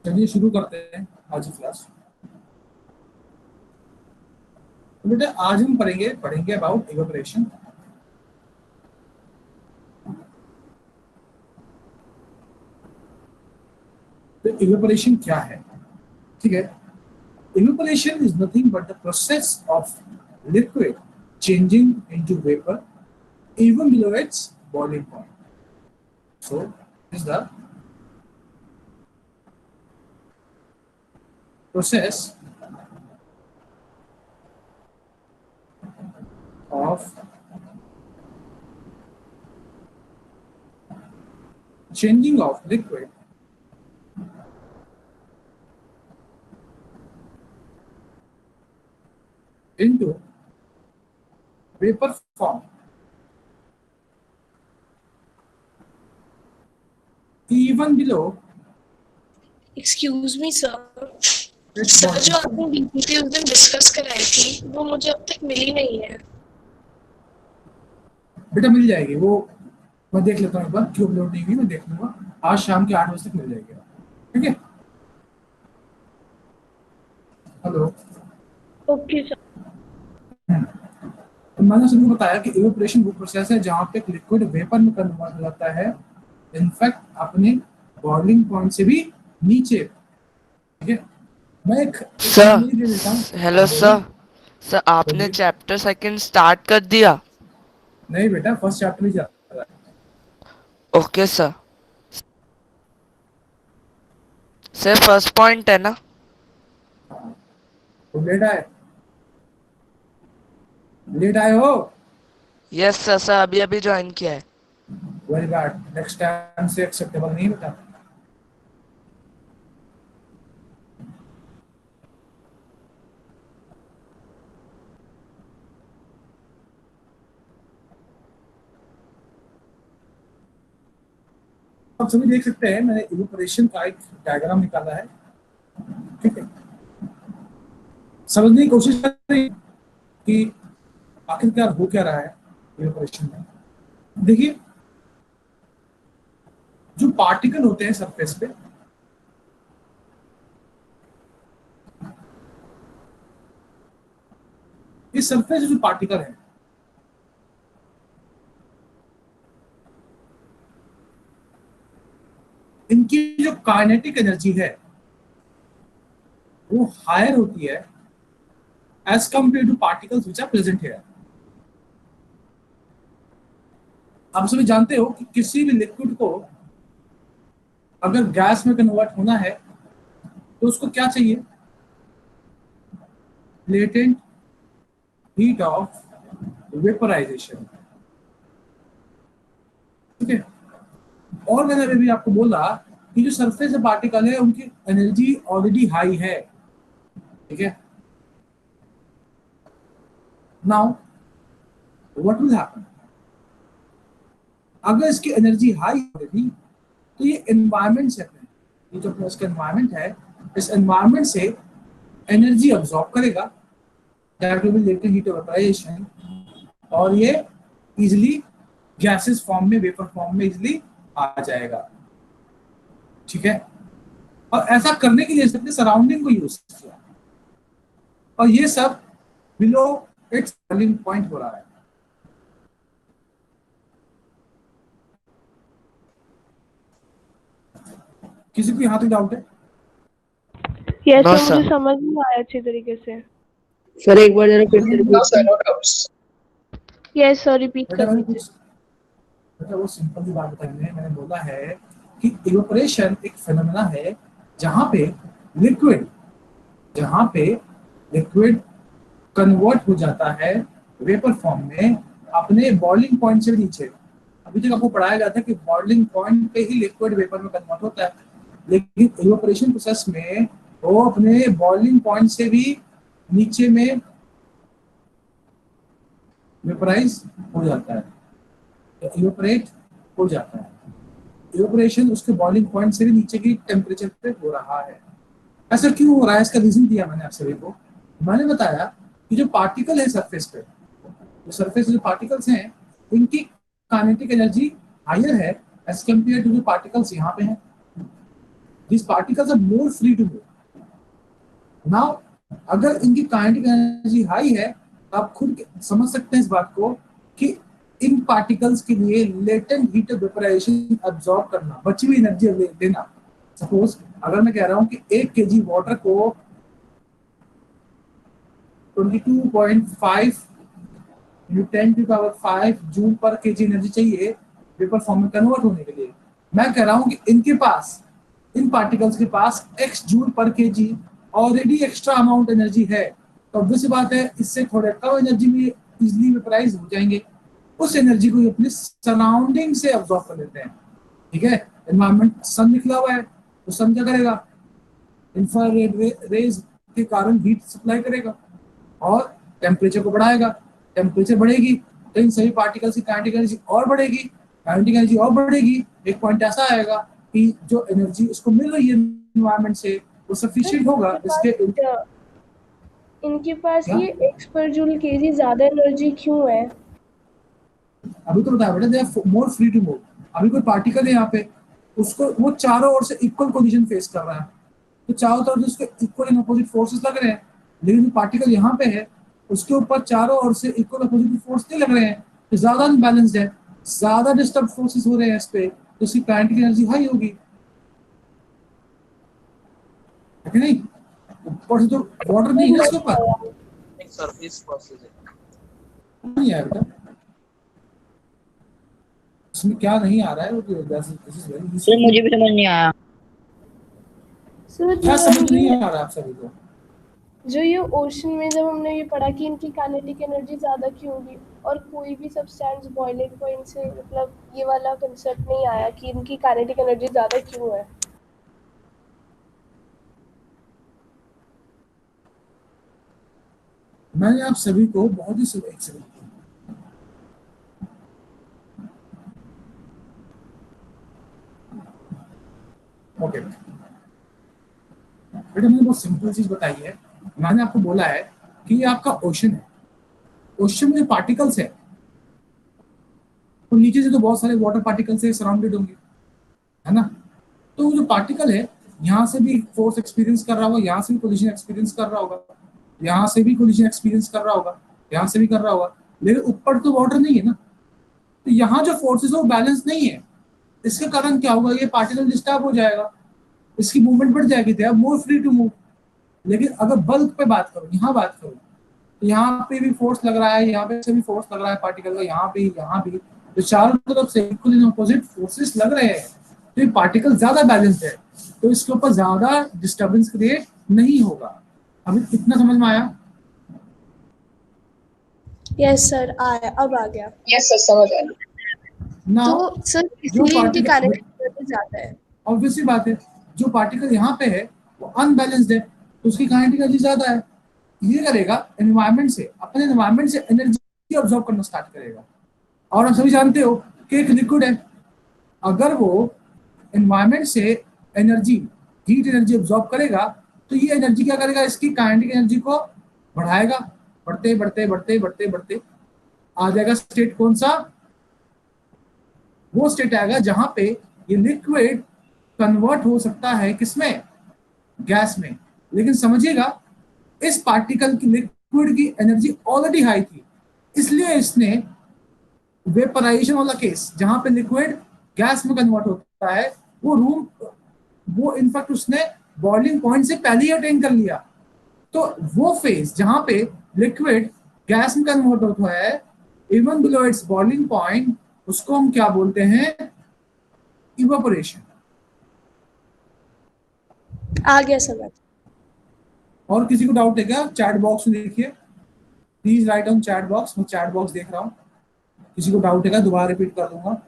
चलिए शुरू करते हैं आज की क्लास। तो बेटा आज हम पढ़ेंगे अबाउट इवेपोरेशन। तो इवेपोरेशन क्या है? ठीक है, evaporation is nothing but the process of liquid changing into vapour even below its boiling point. So this is the process of changing of liquid into vapor form even below excuse me sir, its sir boiling जो point. आपने BPT उस दिन discuss कराई थी वो मुझे अब तक मिली नहीं है। बेटा मिल जाएगी वो, मैं देख लेता हूँ एक बार, क्यों अपलोड नहीं हुई मैं देख लूंगा। आज शाम के 8 बजे तक मिल जाएगी, ठीक है? हेलो। Okay sir. तो मैंने सबको बताया कि इवेपोरेशन वो प्रोसेस है जहाँ पे लिक्विड वेपर में कन्वर्ट हो जाता है, इनफैक्ट अपने बॉइलिंग पॉइंट से भी नीचे, ठीक है? मैं एक समरी दे देता हूँ। सर हेलो सर आपने चैप्टर सेकंड स्टार्ट कर दिया? नहीं बेटा, फर्स्ट चैप्टर ही चल रहा है। ओके सर फर्स्ट पॉइंट है ना? तो लेट आए हो? यस सर अभी अभी ज्वाइन किया है। वेरी बैड, नेक्स्ट टाइम से एक्सेप्टेबल नहीं बेटा। आप सभी देख सकते हैं मैंने इवेपोरेशन का एक डायग्राम निकाला है, ठीक है? समझने की कोशिश करें कि आखिरकार हो क्या रहा है इवेपोरेशन में। देखिए, जो पार्टिकल होते हैं सरफेस पे, इस सरफेस जो पार्टिकल है इनकी जो काइनेटिक एनर्जी है वो हायर होती है as compare to particles which are present here. आप सभी जानते हो कि किसी भी लिक्विड को अगर गैस में कन्वर्ट होना है तो उसको क्या चाहिए? लेटेंट हीट ऑफ वेपराइजेशन, ठीक है? और मैंने अभी आपको बोला कि जो सरफेस पार्टिकल है उनकी एनर्जी ऑलरेडी हाई है, ठीक है? Now what will happen? अगर इसकी एनर्जी हाई ऑलरेडी, तो ये एनवायरनमेंट से, ये जो अपना इसका एनवायरनमेंट है, इस एनवायरनमेंट से एनर्जी अब्सॉर्ब करेगा, that will be latent heat vaporization, और ये इजीली गैसेस फॉर्म में, वेपर फॉर्म में इजीली आ जाएगा, ठीक है? और ऐसा करने के लिए इसने सराउंडिंग को यूज किया, और ये सब बिलो इट्स बॉइलिंग पॉइंट हो रहा है। किसी को यहाँ तक डाउट है? Yes No, sir, sir. मुझे समझ नहीं आया अच्छी तरीके से। सर एक बार जरा फिर से रिपीट। यस सर, रिपीट बेटा कर मैंने दीजिए। कुछ, बेटा वो सिंपल सी बात बताई है। मैंने बोला है कि इवेपोरेशन एक फिनोमेना है जहाँ पे लिक्विड कन्वर्ट हो जाता है वेपर फॉर्म में अपने बॉइलिंग पॉइंट से भी नीचे। अभी तक आपको पढ़ाया गया था कि बॉइलिंग पॉइंट पे ही लिक्विड वेपर में कन्वर्ट होता है, लेकिन इवेपोरेशन प्रोसेस में वो अपने बॉइलिंग पॉइंट से भी नीचे में वेपराइज हो जाता है, इवेपोरेट हो जाता है। इवेपोरेशन उसके बॉइलिंग पॉइंट से भी नीचे की टेम्परेचर पे हो रहा है। ऐसा क्यों हो रहा है? इसका रीजन दिया मैंने आप सभी को। मैंने बताया कि जो पार्टिकल है सरफेस पे, जो सरफेस जो पार्टिकल्स हैं उनकी काइनेटिक एनर्जी हायर है एज कम्पेयर टू जो पार्टिकल्स यहाँ पे हैं. This particles are more free to move. Now अगर इनकी काइनेटिक एनर्जी हाई है तो आप खुद समझ सकते हैं इस बात को कि इन पार्टिकल्स के लिए लेटेंट हीट वेपोराइजेशन अब्सॉर्ब करना, बची हुई एनर्जी देना. सपोज अगर मैं कह रहा हूँ कि 1 kg वाटर को 22.5 10⁵ जूल पर केजी एनर्जी चाहिए वेपर फॉर्म में कन्वर्ट होने के लिए. मैं कह रहा हूँ कि इनके पास, इन पार्टिकल्स के पास x जूल पर KG already extra amount energy है, तो ऑब्वियस बात है इससे थोड़े कम एनर्जी में इजीली वेपराइज हो जाएंगे. उस एनर्जी को अपने सराउंडिंग से अब्सॉर्ब कर लेते हैं. ठीक है, एनवायरमेंट सन निकला हुआ है तो सन क्या करेगा, इंफ्रारेड रेज के कारण हीट सप्लाई करेगा और टेम्परेचर को बढ़ाएगा. टेम्परेचर बढ़ेगी तो इन सभी पार्टिकल्स की काइनेटिक एनर्जी और बढ़ेगी, काइनेटिक एनर्जी और बढ़ेगी. एक पॉइंट ऐसा आएगा कि जो एनर्जी उसको मिल रही है एनवायरमेंट से वो सफिशिएंट होगा. इसके इनके पास क्या? ये x पर जूल केजी ज्यादा एनर्जी क्यों है? अभी तो बताया बेटा, they are more free to move. अभी कोई पार्टिकल है यहाँ पे, उसको वो चारों ओर से इक्वल कोलिजन फेस कर रहा है, तो चारों तरफ से उसके इक्वल एंड अपोजिट फोर्सेस लग रहे हैं. लेकिन जो पार्टिकल यहाँ पे है उसके ऊपर चारों ओर से इक्वल अपोजिट फोर्स नहीं लग रहे हैं, तो ज्यादा अनबैलेंस्ड है, ज्यादा डिस्टर्ब फोर्सेस हो रहे हैं इस पे, तो उसकी काइनेटिक एनर्जी हाई होगी. है कि नहीं? ऊपर से तो वाटर नहीं है इसके ऊपर, सरफेस फोर्सेस है. नहीं है बेटा, इसमें क्या नहीं आ रहा है वो दिस इज वेरी सर मुझे भी समझ नहीं आया. सर क्या समझ नहीं आ रहा आप सभी को? जो ये ओशन में जब हमने ये पढ़ा कि इनकी काइनेटिक एनर्जी ज्यादा क्यों होगी, और कोई भी सब्सटेंस बॉइलिंग पॉइंट से मतलब ये वाला कंसेप्ट नहीं आया कि इनकी काइनेटिक एनर्जी ज्यादा क्यों है. मैंने आप सभी को बहुत ही एक्सीलेंट ओके बेटा, मैंने बहुत सिंपल चीज बताई है. मैंने आपको बोला है कि ये आपका ओशन है. ओशन में जो पार्टिकल्स है तो नीचे से तो बहुत सारे वाटर पार्टिकल से सराउंडेड होंगे, है ना. तो जो पार्टिकल है यहाँ से भी फोर्स एक्सपीरियंस कर रहा होगा, यहाँ से भी कोलिजन एक्सपीरियंस कर रहा होगा, यहाँ से भी कोलिजन एक्सपीरियंस कर रहा होगा, यहाँ से भी कर रहा होगा, लेकिन ऊपर तो वाटर नहीं है ना, तो यहाँ जो फोर्सेस है वो बैलेंस नहीं है. इसके कारण क्या होगा, ये पार्टिकल डिस्टर्ब हो जाएगा, इसकी मूवमेंट बढ़ जाएगी, they are more free to move. लेकिन अगर बल्क पे बात करो, यहाँ बात करो, तो यहाँ पे भी फोर्स लग रहा है, यहाँ पे से भी फोर्स लग रहा है पार्टिकल का, यहाँ भी, तो चारों तरफ से इक्वल अपोजिट फोर्सेस लग रहे हैं, तो ये पार्टिकल ज्यादा बैलेंस्ड है, तो इसके ऊपर ज्यादा डिस्टर्बेंस क्रिएट नहीं होगा. अभी कितना समझ में आया? यस सर आया, अब आ गया. यस सर समझ आया. ना तो सर इसलिए इनकी काइनेटिक एनर्जी ज्यादा है. ऑब्वियसली बात है, जो पार्टिकल यहाँ पे है वो अनबैलेंस्ड है तो उसकी काइनेटिक एनर्जी ज्यादा है. ये करेगा एनवायरनमेंट से, अपने एनवायरनमेंट से एनर्जी ऑब्जॉर्व करना स्टार्ट करेगा. और आप सभी जानते हो कि एक लिक्विड है, अगर वो एनवायरनमेंट से एनर्जी, हीट एनर्जी ऑब्जॉर्व करेगा तो ये एनर्जी क्या करेगा, इसकी काइनेटिक एनर्जी को बढ़ाएगा. बढ़ते बढ़ते बढ़ते बढ़ते बढ़ते आ जाएगा स्टेट कौन सा, वो स्टेट आएगा जहां पे ये लिक्विड कन्वर्ट हो सकता है किसमें, गैस में. लेकिन समझिएगा इस पार्टिकल की लिक्विड की एनर्जी ऑलरेडी हाई थी, इसलिए इसने वेपराइजेशन वाला केस जहां पे लिक्विड गैस में कन्वर्ट होता है वो इनफैक्ट उसने बॉइलिंग पॉइंट से पहले ही अटेन कर लिया. तो वो फेज जहां पे लिक्विड गैस में कन्वर्ट होता है even below it's boiling point, उसको हम क्या बोलते हैं, इवेपोरेशन. आ गया समझ. और किसी को डाउट है क्या? चैट बॉक्स में देखिए, please right on chat box. मैं चैट बॉक्स देख रहा हूँ, किसी को डाउट है क्या? दोबारा रिपीट कर दूंगा.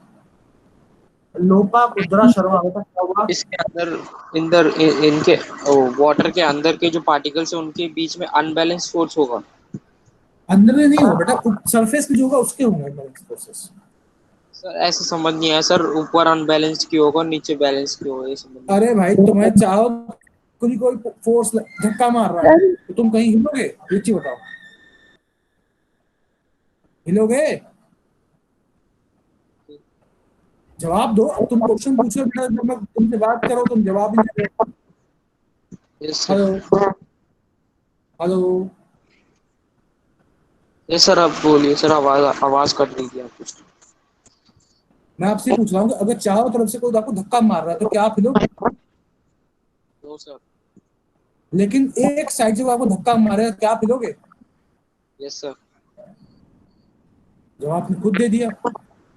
लोपा कुद्रा शर्मा, बेटा क्या हुआ? इसके अंदर इनके वाटर के अंदर के जो पार्टिकल्स है उनके बीच में अनबैलेंस फोर्स होगा. अंदर में नहीं होगा बेटा, सरफेस पे जो होगा उसके होंगे बैलेंस फोर्सेस. सर ऐसे समझ नहीं आया सर, ऊपर अनबैलेंस क्यों होगा नीचे बैलेंस क्यों होगा, ये समझ नहीं. अरे भाई तुम्हें चाहो कोई फोर्स धक्का मार रहा है तो तुम कहीं हिलोगे, ये चीज बताओ. हिलोगे? जवाब दो। अब तुम क्वेश्चन पूछो बेटा, जब मैं तुमसे बात करो तुम जवाब ही नहीं दे रहे। Yes hello sir. Hello. Yes sir, आप बोलिए सर, आवाज आवाज कट रही थी आपकी। मैं आपसे पूछ रहा हूँ कि अगर चारों तरफ से कोई आपको धक्का मार रहा है तो क्या आप हिलोगे? No sir. लेकिन एक साइड से कोई आपको धक्का मारेगा, क्या आप हिलोगे? Yes sir. जवाब आपने खुद दे दिया।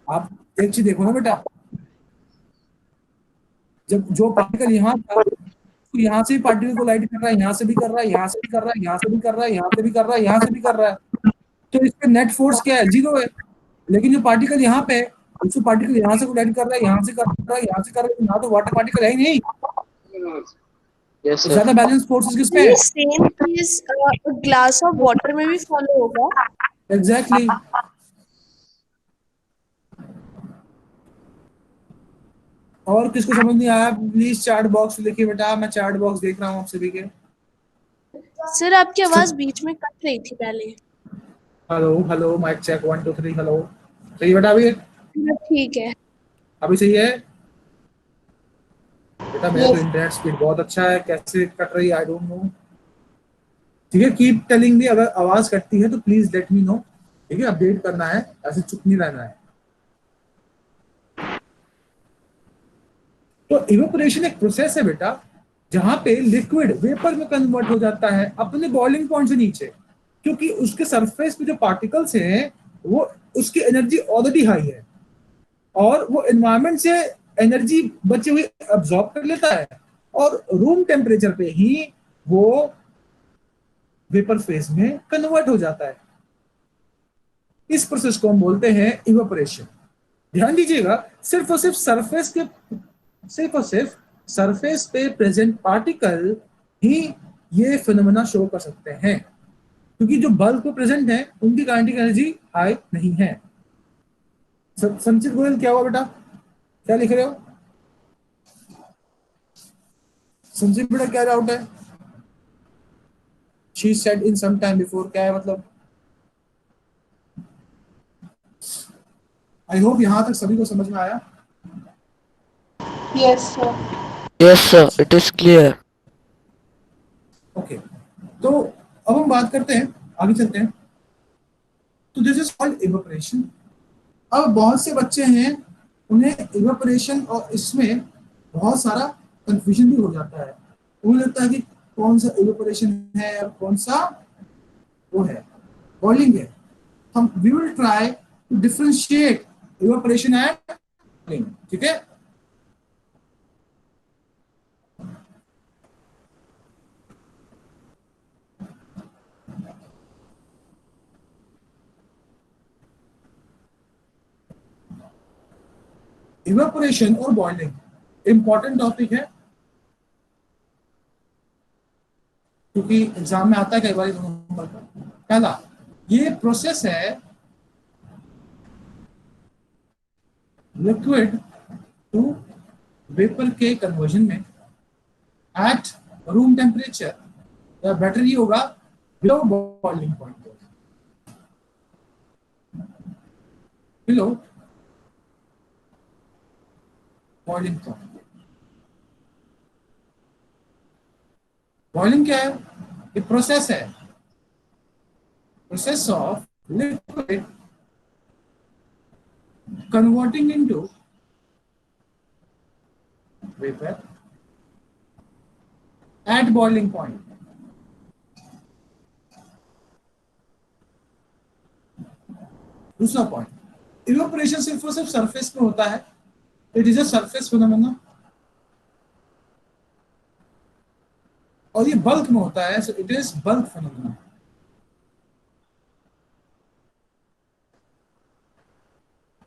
आप एक चीज देखो ना बेटा, जब जो पार्टिकल यहाँ था तो यहाँ से भी पार्टिकल को लाइट कर रहा है, यहाँ से भी कर रहा है, यहाँ से भी कर रहा है, यहाँ से भी कर रहा है, यहाँ से भी कर रहा है, यहाँ से भी कर रहा है, तो इस पे नेट फोर्स क्या है? जीरो है। लेकिन जो पार्टिकल यहाँ पे है, उसको पार्टिकल यहाँ से लाइट कर रहा है, यहाँ से कर रहा है, यहाँ से कर रहा है, यहाँ तो वाटर पार्टिकल है ही नहीं। यस तो सर। ज्यादा बैलेंस फोर्सेस किस पे ये है? सेम चीज ग्लास ऑफ वाटर में भी फॉलो होगा? Exactly exactly. और किसको समझ नहीं आया प्लीज चैट बॉक्स लिखिए बेटा, मैं चैट बॉक्स देख रहा हूँ आप सभी के। सर आपकी आवाज बीच में कट रही थी पहले। Hello hello, mic check 1 2 3। Hello, सही बेटा? अभी ठीक है। अभी सही है बेटा? मेरा तो यस। इंटरनेट स्पीड बहुत अच्छा है, कैसे कट रही है आई डोंट नो। ठीक है, कीप टेलिंग मी, अगर आवाज कटती है तो प्लीज लेट मी नो। ठीक है, अपडेट करना है, ऐसे चुप नहीं रहना है। तो इवेपोरेशन एक प्रोसेस है बेटा, जहां पे लिक्विड वेपर में कन्वर्ट हो जाता है अपने बॉइलिंग पॉइंट से नीचे, क्योंकि उसके सरफेस पे जो पार्टिकल्स हैं वो उसकी एनर्जी ऑलरेडी हाई है और वो एनवायरनमेंट से एनर्जी बची हुई अब्सॉर्ब कर लेता है और रूम टेम्परेचर पे ही वो वेपर फेज में कन्वर्ट हो जाता है। इस प्रोसेस को हम बोलते हैं इवेपोरेशन। ध्यान दीजिएगा, सिर्फ और सिर्फ सरफेस पे प्रेजेंट पार्टिकल ही ये फिनोमेना शो कर सकते हैं, क्योंकि जो बल्ब पे प्रेजेंट है उनकी काइनेटिक एनर्जी हाई नहीं है। संचित गोयल, क्या हुआ बेटा? क्या लिख रहे हो संचित बेटा? क्या डाउट है? She said in some time before, क्या है मतलब? आई होप यहां तक सभी को समझ में आया। Yes sir. Yes, sir. It is clear. Okay, तो अब हम बात करते हैं, आगे चलते हैं। तो दिस इज कॉल्ड इवेपोरेशन। अब बहुत से बच्चे हैं, उन्हें इवेपोरेशन और इसमें बहुत सारा कंफ्यूजन भी हो जाता है। उन्हें लगता है कि कौन सा इवेपोरेशन है और कौन सा वो है बॉइलिंग है। हम we will try to differentiate evaporation and boiling. ठीक है, इवेपोरेशन और बॉइलिंग इंपॉर्टेंट टॉपिक है, क्योंकि एग्जाम में आता है कई बार 2 नंबर का। पहला, ये प्रोसेस है लिक्विड टू वेपर के कन्वर्जन में एट रूम टेम्परेचर, या बेटर ही होगा below boiling point, below boiling point. Boiling क्या है? ये प्रोसेस है, process of liquid converting into vapour eight boiling point. दूसरा पॉइंट, इवेपोरेशन सिर्फ और सिर्फ सरफेस पे होता है, it is a surface phenomena, और ये बल्क में होता है, so it is bulk phenomena.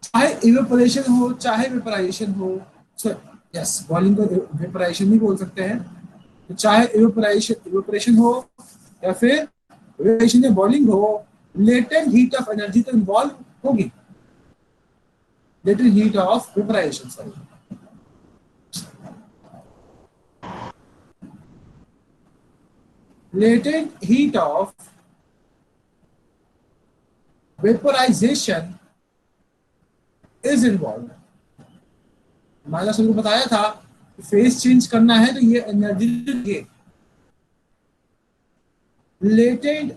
चाहे इवेपोरेशन हो चाहे वेपराइजेशन हो, यस, बॉइलिंग को वेपराइजेशन नहीं बोल सकते हैं, तो चाहे इवेपोरेशन हो या फिर वेपराइजेशन या बॉइलिंग हो, लेटेंट हीट ऑफ एनर्जी तो इन्वॉल्व होगी। Latent heat of vaporization, sorry, latent heat of vaporization is involve. मैंने सबको बताया था फेस चेंज करना है तो ये एनर्जी चाहिए। Latent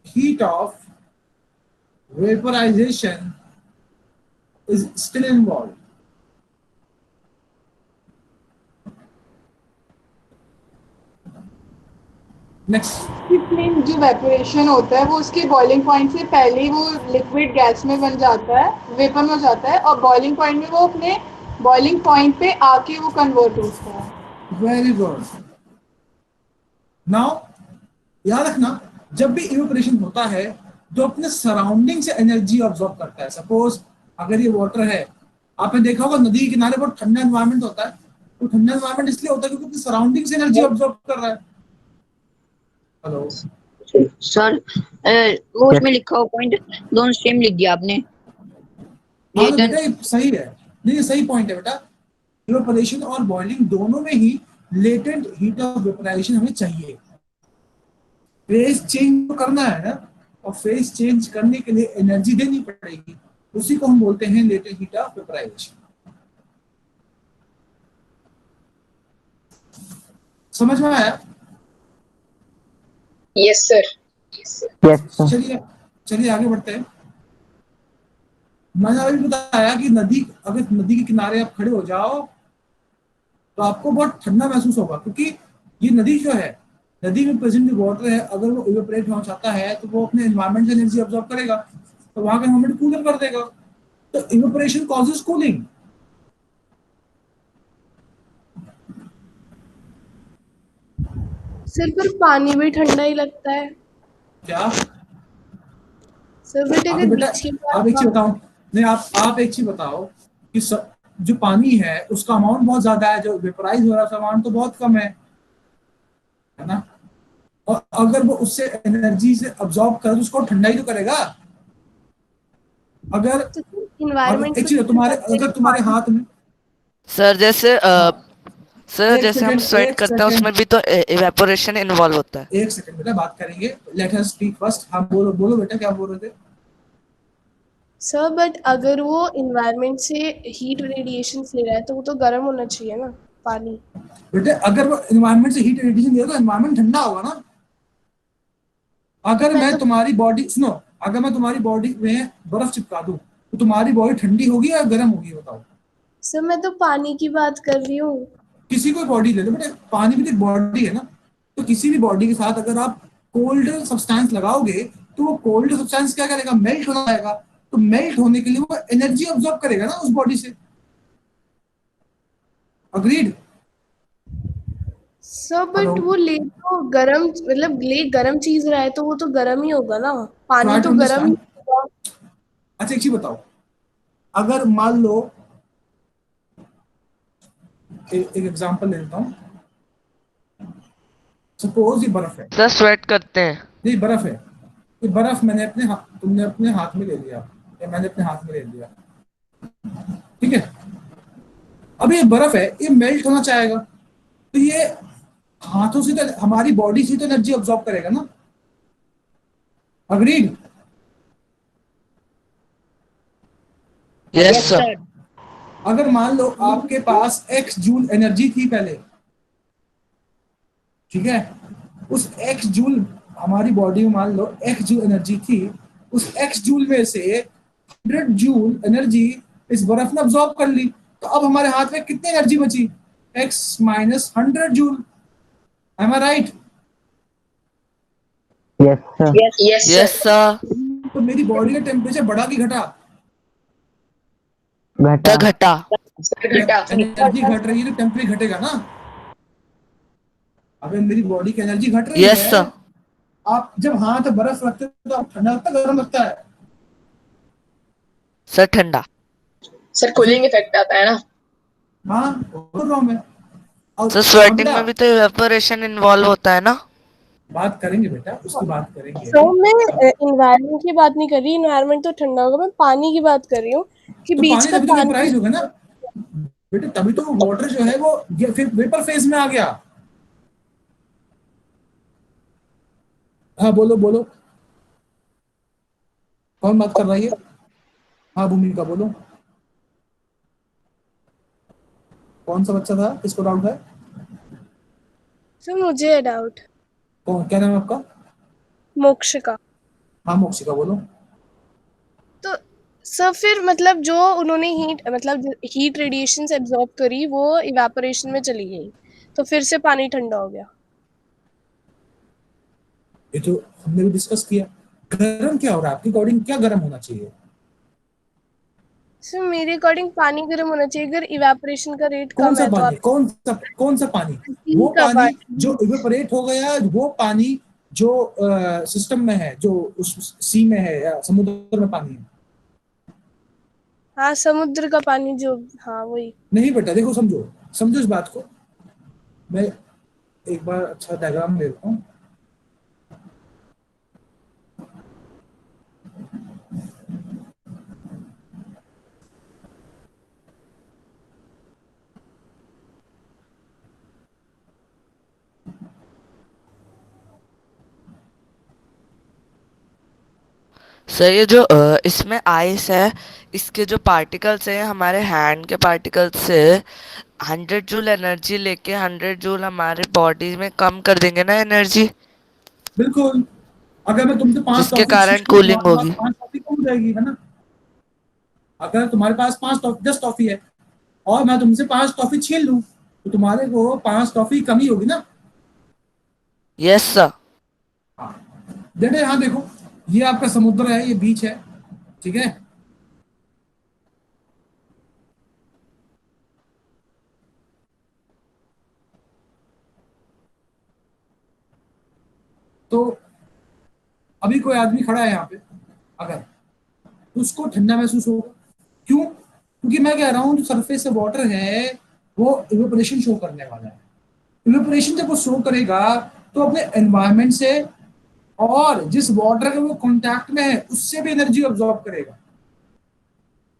heat of vaporization is still involve. Next, इसमें जो वेपोरेशन होता है वो उसके बॉइलिंग पॉइंट से पहले ही वो लिक्विड गैस में बन जाता है, वेपर में हो जाता है, और बॉइलिंग पॉइंट में वो अपने बॉइलिंग पॉइंट पे आके वो कन्वर्ट होता है। Very good. नाउ याद रखना, जब भी इवेपोरेशन होता है तो अपने सराउंडिंग से एनर्जी ऑब्जॉर्व करता है। सपोज अगर ये वाटर है, आपने देखा होगा नदी के किनारे बहुत ठंडा एनवायरनमेंट होता है। तो ठंडा एनवायरनमेंट इसलिए होता है क्योंकि अपनी सराउंडिंग से एनर्जी ऑब्जॉर्व कर रहा है। हेलो सर, वो उसमें लिखा हुआ पॉइंट दोनों सेम लिख दिया आपने। हाँ तो बेटा ये सही है, नहीं ये सही पॉइंट है बेटा। इवेपोरेशन और बॉइलिंग दोनों में ही लेटेंट हीट ऑफ वेपोराइजेशन हमें चाहिए। फेस चेंज तो करना है ना, और फेस चेंज करने के लिए एनर्जी देनी पड़ेगी, उसी को हम बोलते हैं लेटेंट हीट ऑफ वेपोराइजेशन। समझ में आया? Yes sir. चलिए चलिए आगे बढ़ते हैं। मैंने अभी बताया कि अगर नदी के किनारे आप खड़े हो जाओ तो आपको बहुत ठंडा महसूस होगा, क्योंकि ये नदी जो है, नदी में प्रेजेंट जो वाटर है, अगर वो इवेपोरेट होना चाहता है तो वो अपने एनवायरनमेंट से एनर्जी ऑब्जॉर्व करेगा, तो वहां का एनवायरनमेंट कूलर कर देगा। तो इवेपोरेशन कॉजेज कूलिंग। सर पर पानी भी ठंडा ही लगता है। क्या सर बट आप अगर बेटा, बीच की आप एक चीज बताओ, नहीं आप एक चीज बताओ कि जो पानी है उसका अमाउंट बहुत ज्यादा है, जो वेपराइज हो रहा है अमाउंट तो बहुत कम है ना? और अगर वो उससे एनर्जी से अब्सॉर्ब करे तो उसको ठंडा ही तो करेगा। अगर इन्वायरमेंट एक चीज है, अगर तुम्हारे हाथ में, सर जैसे सर एक जैसे हम सेकंड स्वेट एक करते हैं सेकंड उसमें भी तो इवेपोरेशन इन्वॉल्व होता है। एक सेकंड बेटा, बात करेंगे। Let us speak first. हाँ बोलो बोलो बेटा, क्या बोल रहे थे? सर बट अगर वो इन्वायरमेंट से हीट रेडिएशन ले रहा है तो वो तो गर्म होना चाहिए ना पानी। बेटे अगर वो एनवायरनमेंट से हीट रेडिएशन दे तो एनवायरनमेंट ठंडा होगा ना। अगर मैं तुम्हारी बॉडी, सुनो, अगर मैं तुम्हारी बॉडी में बर्फ चिपका दूं तो तुम्हारी बॉडी ठंडी होगी या गर्म होगी बताओ? सर मैं तो पानी की बात कर रही हूँ। किसी कोई बॉडी ले लो बेटे, पानी भी तो एक बॉडी है ना। तो किसी भी बॉडी के साथ अगर आप कोल्ड सब्सटेंस लगाओगे तो वो कोल्ड सब्सटेंस क्या करेगा, मेल्ट होना आएगा। तो मेल्ट होने के लिए वो एनर्जी ऑब्जॉर्व करेगा ना उस बॉडी से। अग्रीड? सर बट वो ले तो गरम, मतलब ले गरम चीज रहा है तो वो तो गरम ही होगा ना, पानी तो गरम ही होगा। अच्छा एक चीज बताओ, अगर मान लो एक एग्जांपल ले लेता हूँ। सपोज ये बर्फ है। सर स्वेट करते हैं। नहीं बर्फ है, ये बर्फ तुमने अपने हाथ में ले लिया या मैंने अपने हाथ में ले लिया, ठीक है? अब ये बर्फ है, ये मेल्ट होना चाहेगा तो ये हाथों से तो, हमारी बॉडी से तो एनर्जी ऑब्जॉर्व करेगा ना। अग्रीड? Yes sir. अगर मान लो आपके पास x जूल एनर्जी थी पहले, ठीक है, उस x जूल, हमारी बॉडी में मान लो x जूल एनर्जी थी, उस x जूल में से 100 जूल एनर्जी इस बर्फ ने अब्सॉर्ब कर ली, तो अब हमारे हाथ में कितनी एनर्जी बची? x minus 100 joule. एम आई राइट? Yes sir. तो मेरी बॉडी का टेम्परेचर बढ़ा कि घटा? घटा। एनर्जी घट रही है तो टेम्परेचर घटेगा ना। अबे मेरी बॉडी की एनर्जी घट रही यस है। सर। आप जब हाथ बर्फ रखते हो तो आप ठंडा लगता है गर्म लगता है? सर ठंडा। सर कूलिंग इफेक्ट आता है ना। हाँ बोल रहा हूँ मैं। सर स्वेटिंग में भी तो इवेपोरेशन इन्वॉल्व होता है ना। बात करेंगे बेटा, उसकी बात करेंगे। सर मैं इन्वायरमेंट की बात नहीं कर रही, इन्वायरमेंट तो ठंडा होगा, मैं पानी की बात कर रही हूँ कि तो बीच पानी का तभी तो पानी वेपराइज होगा ना बेटे, तभी तो वाटर जो है वो फिर वेपर फेज में आ गया। हाँ बोलो बोलो। कौन बात कर रही है? हाँ भूमिका बोलो, कौन सा बच्चा था, किसको डाउट है? सर मुझे है डाउट। कौन, क्या नाम है आपका? मोक्षिका। हाँ मोक्षिका बोलो। तो सर फिर मतलब जो उन्होंने हीट रेडिएशन एब्जॉर्ब करी वो इवेपोरेशन में चली गई, तो फिर से पानी ठंडा हो गया। ये तो हमने भी डिस्कस किया। गर्म क्या हो रहा है आपके अकॉर्डिंग, क्या गर्म होना चाहिए? सर मेरे अकॉर्डिंग पानी गर्म होना चाहिए अगर इवेपोरेशन का रेट कौन कम सा है तो पानी, आप कौन सा पानी? सी वो का पानी जो पानी। इवेपोरेट हो गया, वो पानी जो सिस्टम में है, जो उस सी में है या समुद्र में पानी है? हाँ समुद्र का पानी जो, हाँ वही। नहीं बेटा देखो, समझो समझो इस बात को। मैं एक बार अच्छा डायग्राम ले लेता हूँ। सर ये जो इसमें आइस है, इसके जो पार्टिकल्स हैं हमारे हैंड के पार्टिकल्स से 100 जूल एनर्जी लेके 100 जूल हमारे बॉडी में कम कर देंगे ना एनर्जी, बिल्कुल। अगर मैं तुमसे 5 जिसके टॉफी कारण छीन लूं, कूलिंग तुम्हारे पास होगी। 5 टॉफी कम हो जाएगी, है ना? अगर तुम्हारे पास 10 टॉफी है और मैं तुमसे 5 टॉफी छीन लूं, तो तुम्हारे को 5 टॉफी कमी होगी ना? Yes sir. हाँ। देखो यहाँ देखो, ये आपका समुद्र है, ये बीच है, ठीक है? तो अभी कोई आदमी खड़ा है यहाँ पे, अगर तो उसको ठंडा महसूस होगा। क्यों? क्योंकि मैं कह रहा हूँ जो सरफेस से वाटर है वो इवेपोरेशन शो करने वाला है। इवेपोरेशन जब वो शो करेगा तो अपने एनवायरनमेंट से और जिस वाटर के वो कांटेक्ट में है उससे भी एनर्जी ऑब्जॉर्व करेगा,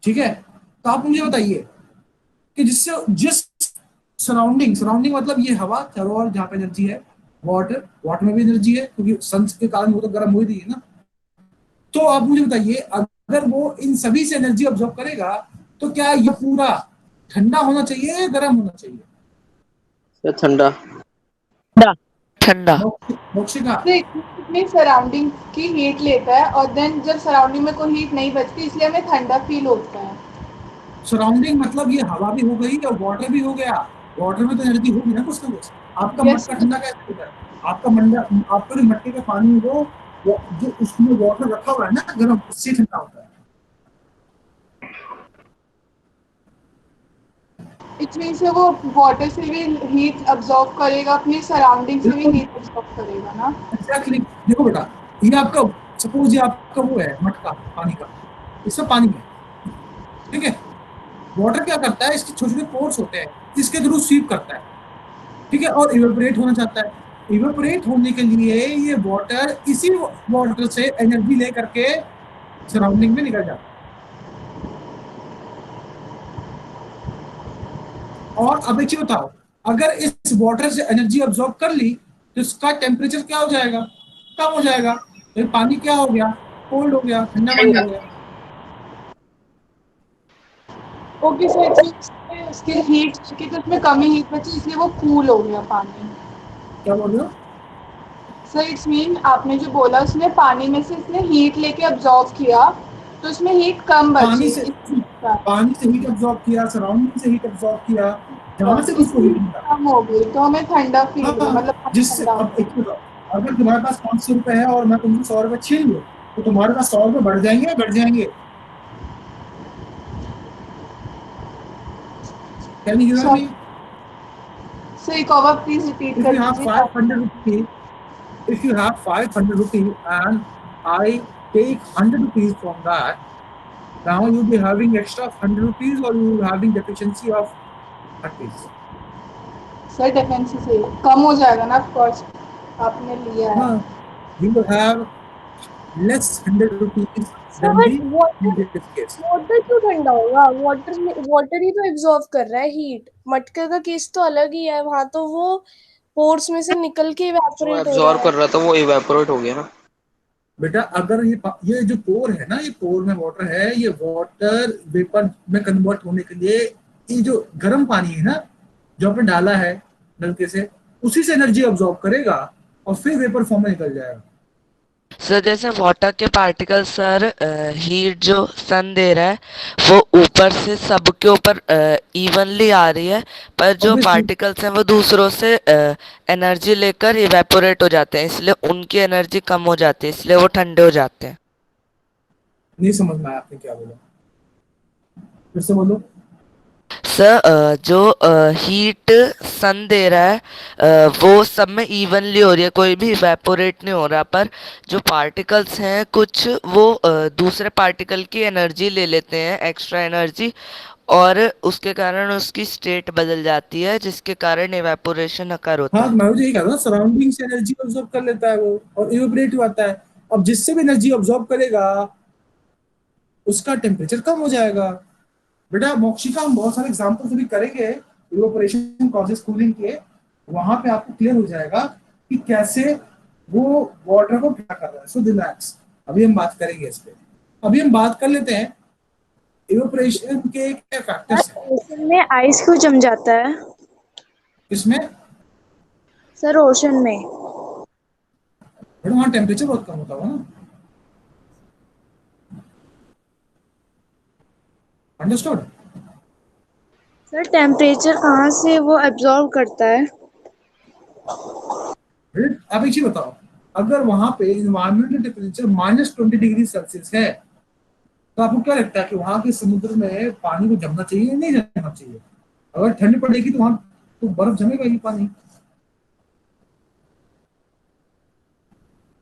ठीक है? तो आप मुझे बताइए कि जिससे जिस सराउंडिंग सराउंडिंग मतलब ये हवा चारों ओर जहाँ पे एनर्जी है, वाटर वाटर में भी एनर्जी है क्योंकि सन के कारण वो तो गर्म हो ही रही है ना। तो आप मुझे बताइए, अगर वो इन सभी से एनर्जी ऑब्जॉर्व करेगा तो क्या ये पूरा ठंडा होना चाहिए या गर्म होना चाहिए? या ठंडा। ठंडा। मोक्षिका। तो इतनी सराउंडिंग की हीट लेता है और देन जब सराउंडिंग में कोई हीट नहीं बचती इसलिए हमें ठंडा फील होता है। सराउंडिंग मतलब ये हवा भी हो गई और वाटर भी हो गया। वाटर में तो एनर्जी होगी ना कुछ ना कुछ। आपका यस मटका ठंडा कैसे होगा? आपका जो मटके का पानी वो जो उसमें वाटर रखा हुआ है ना गर्म, उससे ठंडा होता है। इट मीन्स वो वाटर से भी हीट अब्सॉर्ब करेगा, अपनी सराउंडिंग से भी बिल्कुल हीट अब्सॉर्ब करेगा ना। एग्जैक्टली। देखो बेटा, ये आपका सपोज ये आपका वो है मटका पानी का, इसमें पानी है, ठीक है? वाटर क्या करता है, इसके छोटे छोटे पोर्स होते हैं, इसके थ्रू स्वीप करता है, ठीक है? और इवेपोरेट होना चाहता है। इवेपोरेट होने के लिए ये वाटर इसी वाटर से एनर्जी ले करके सराउंडिंग में निकल जाता है। और अब एक चीज बताओ, अगर इस वाटर से एनर्जी ऑब्जॉर्व कर ली तो इसका टेम्परेचर क्या हो जाएगा? कम हो जाएगा। तो पानी क्या हो गया? कोल्ड हो गया, ठंडा पानी हो गया। ओके सो इट मीन्स उसकी हीट की तो उसमें कमी हीट बची इसलिए वो कूल हो गया पानी। क्या बोल रहे हो? सर इट्स मीन आपने जो बोला उसने पानी में से इसने हीट लेके अब्सॉर्ब किया तो उसमें हीट कम पानी बची। से पानी से हीट अब्जॉर्ब किया, सराउंडिंग से हीट अब्जॉर्ब किया, जहां से भी उसको हीट मिला। कम हो गई तो हमें ठंडा फील हुआ, हाँ, मतलब पानी जिससे ठंडा हो अब एक चीज बताओ, अगर तुम्हारे पास 500 रुपए है और मैं तुमसे 100 रुपए छीन लूं तो तुम्हारे पास 100 रुपए बढ़ जाएंगे या घट जाएंगे? Can you hear गया। me? सर एक और बार प्लीज रिपीट If कर you have दीजिए। 500 rupees, if you have 500 rupees and I take 100 rupees from that, now you'll be having extra of 100 rupees or you will having deficiency of 30. Sir defence से कम हो जाएगा ना, of course आपने लिया है। You will have less 100 rupees sir than but the in this case. Water क्यों ठंडा होगा? वाटर ही तो एब्जॉर्ब कर रहा है हीट। मटके का केस तो अलग ही है, वहां तो वो पोर्स में से निकल के जो इवेपोरेट हो रहा एब्जॉर्ब है। कर रहा था वो इवेपोरेट हो गया ना। बेटा अगर ये जो पोर है ना, ये पोर में वाटर है, ये वाटर वेपर में कन्वर्ट होने के लिए ये जो गर्म पानी है ना जो आपने डाला है नलके से, उसी से एनर्जी अब्सॉर्ब करेगा और फिर वेपर फॉर्म में निकल जाएगा। सर जैसे वाटर के पार्टिकल सर हीट जो सन दे रहा है वो ऊपर से सबके ऊपर इवनली आ रही है, पर जो Obviously, पार्टिकल्स हैं वो दूसरों से एनर्जी लेकर इवेपोरेट हो जाते हैं, इसलिए उनकी एनर्जी कम हो जाती है, इसलिए वो ठंडे हो जाते हैं। नहीं समझ में आया आपने क्या बोला, फिर से बोलो। सर जो हीट सन दे रहा है वो सब में इवनली हो रही है, कोई भी इवेपोरेट नहीं हो रहा, पर जो पार्टिकल्स हैं कुछ वो दूसरे पार्टिकल की एनर्जी ले लेते हैं, एक्स्ट्रा एनर्जी, और उसके कारण उसकी स्टेट बदल जाती है, जिसके कारण इवेपोरेशन अकर होता हाँ है। मैं मुझे यही कह रहा हूँ, सराउंडिंग से एनर्जी अब्सॉर्ब कर लेता है वो और इवेपोरेट हो आता है। अब जिससे भी एनर्जी अब्सॉर्ब करेगा उसका टेम्परेचर कम हो जाएगा। बेटा मोक्षिका हम बहुत सारे एग्जांपल्स अभी करेंगे इवेपोरेशन कॉजेस कूलिंग के, वहां पे आपको क्लियर हो जाएगा कि कैसे वो वाटर को क्या कर रहा है। सो रिलैक्स, अभी हम बात करेंगे इस पे। अभी हम बात कर लेते हैं इवेपोरेशन के क्या फैक्टर्स हैं। ओशन में आइस क्यों जम जाता है? इसमें सर ओशन में। बेटा वहाँ टेम्परेचर बहुत कम होता होगा ना, अंडरस्टूड? सर टेम्परेचर कहाँ से वो एब्जॉर्ब करता है? आप एक चीज बताओ, अगर वहां पे इन्वायरमेंटल टेम्परेचर -20 डिग्री सेल्सियस है तो आपको क्या लगता है कि वहां के समुद्र में पानी को जमना चाहिए या नहीं जमना चाहिए? अगर ठंड पड़ेगी तो वहां तो बर्फ जमेगा ही पानी,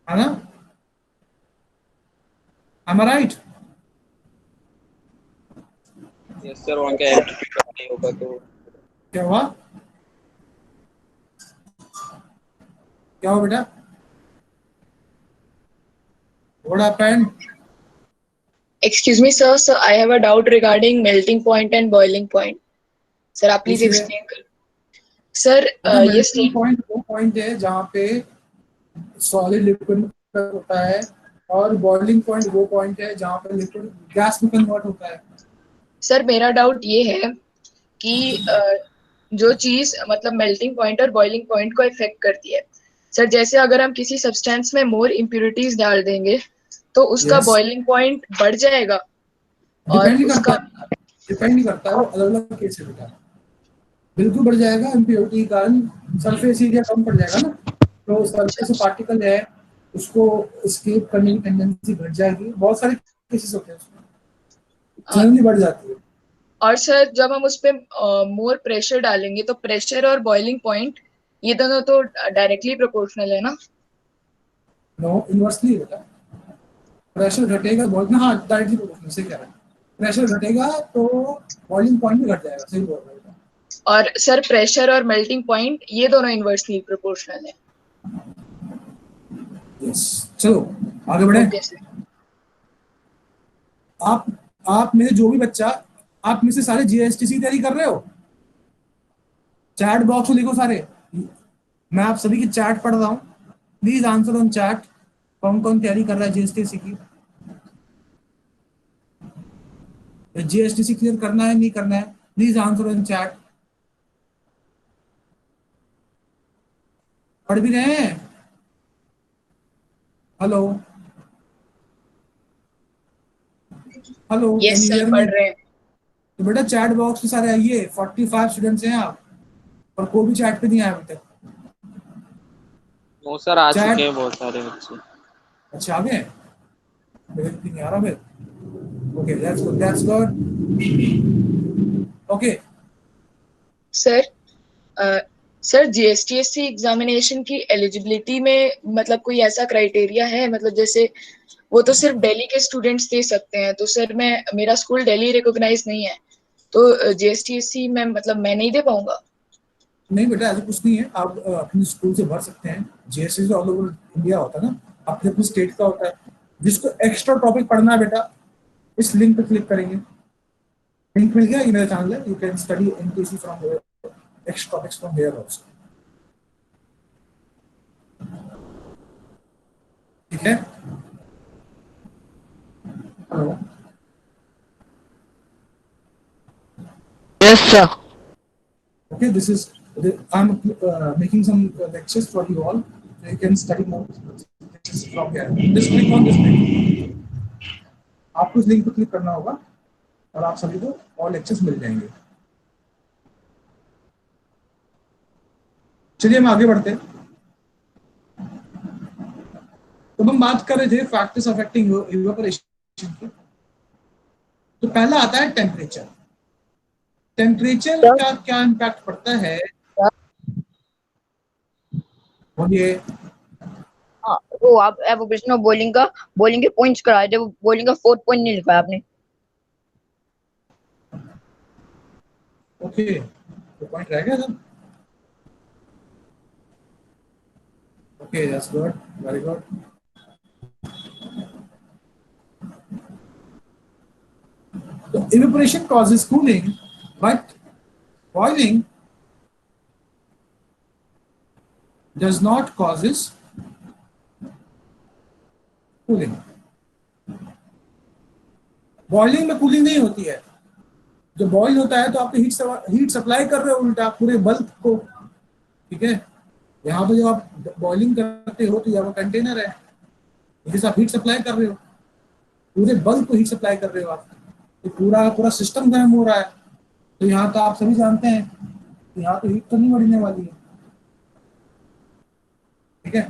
है ना? Am I right? Yes sir, वहाँ का एल्टीट्यूड नहीं होगा तो क्या हुआ? क्या हुआ बेटा? What happened? Excuse me, sir. So I have a doubt regarding melting point and boiling point. Sir, आप please पूछिए। explain कर। Sir, बेटा ये मेल्टिंग पॉइंट वो पॉइंट है जहाँ पे सॉलिड लिक्विड होता है, और बॉइलिंग पॉइंट वो पॉइंट है जहाँ पे लिक्विड गैस में कन्वर्ट होता है। सर मेरा डाउट ये है कि जो चीज मतलब मेल्टिंग पॉइंट और बॉइलिंग पॉइंट को इफेक्ट करती है, सर जैसे अगर हम किसी सब्सटेंस में मोर इम्प्योरिटीज डाल देंगे तो उसका Yes. बॉइलिंग पॉइंट बढ़ जाएगा और डिपेंड नहीं उसका करता, डिपेंड नहीं करता, वो अलग अलग केस है बेटा। बिल्कुल बढ़ जाएगा, इम्प्योरिटी के कारण सरफेस एरिया कम पड़ जाएगा ना, तो सरफेस पार्टिकल है उसको एस्केप करने की टेंडेंसी घट जाएगी। बहुत सारे केसेस होते हैं उसमें, जनरली बढ़ जाती है। और सर जब हम उस पे मोर प्रेशर डालेंगे तो प्रेशर और बॉइलिंग पॉइंट ये दोनों तो डायरेक्टली प्रोपोर्शनल है ना? नो, इनवर्सली बेटा। प्रेशर घटेगा बॉइलिंग, हाँ डायरेक्टली प्रोपोर्शनल से कह रहा है। प्रेशर घटेगा तो बॉइलिंग पॉइंट भी घट जाएगा, सही बोल रहे हो। और सर प्रेशर और मेल्टिंग पॉइंट ये दोनों इनवर्सली प्रोपोर्शनल है। यस, चलो आगे बढ़े। Okay sir. आप में जो भी बच्चा, आप में से सारे जीएसटीसी की तैयारी कर रहे हो? चैट बॉक्स में लिखो सारे, मैं आप सभी की चैट पढ़ रहा हूँ, प्लीज आंसर ऑन चैट। कौन कौन तैयारी कर रहा है जीएसटीसी की? जीएसटीसी क्लियर करना है नहीं करना है, प्लीज आंसर ऑन चैट। पढ़ भी रहे हैं? हेलो हेलो, यस सर पढ़ रहे हैं। तो बेटा चैट बॉक्स में सारे आइए, 45 स्टूडेंट्स हैं आप, और कोई भी चैट पे नहीं आया अभी तक। नो सर, आ चैट- चुके हैं बहुत सारे बच्चे। अच्छा आ गए, नहीं आ रहा फिर। Okay that's good, that's good. Okay sir sir GSTSC examination की एलिजिबिलिटी में मतलब कोई ऐसा क्राइटेरिया है, मतलब जैसे वो तो सिर्फ दिल्ली के स्टूडेंट्स दे सकते हैं, तो सर मेरा स्कूल दिल्ली रिकॉग्नाइज नहीं है तो जीएसटीएससी में मतलब मैं नहीं दे पाऊंगा? नहीं बेटा ऐसा कुछ नहीं है, आप अपने स्कूल से भर सकते हैं। जीएसटी ऑल ओवर इंडिया होता है ना, अपने अपने स्टेट का होता है। जिसको एक्स्ट्रा टॉपिक पढ़ना है बेटा, इस लिंक पे क्लिक करेंगे, लिंक मिल गया, ये मेरा चैनल है, you can study NTC from extra topics from there also. ठीक है, hello, yes sir. okay, this is I'm making some lectures for you all. You can study more lectures from here. Just click on this link. आपको इस link पर click करना होगा और आप सभी को और लेक्चर्स मिल जाएंगे। चलिए हम आगे बढ़ते हैं। तो हम बात कर रहे थे फैक्टर्स अफेक्टिंग इवेपोरेशन की। तो पहला आता है टेम्परेचर। टेम्परेचर का क्या इम्पैक्ट पड़ता है? बोलिए। हाँ, वो आप एवोपरेशन और बॉइलिंग के पॉइंट्स कराए थे, वो बॉइलिंग का 4th पॉइंट नहीं लिखा है आपने। ओके, तो पॉइंट रह गया था। Okay, that's good, very good. So evaporation causes cooling, but boiling does not causes cooling. Boiling में कूलिंग नहीं होती है। जब बॉइल होता है तो आप हीट सप्लाई कर रहे हो उल्टा पूरे बल्ब को, ठीक है। यहाँ पे जब आप बॉइलिंग करते हो तो यहाँ कंटेनर है, जिससे आप हीट सप्लाई कर रहे हो, पूरे बल्ब को हीट सप्लाई कर रहे हो आप, तो पूरा सिस्टम गर्म हो रहा है। तो यहाँ तो आप सभी जानते हैं कि यहाँ तो हीट तो नहीं बढ़ने वाली है, ठीक है।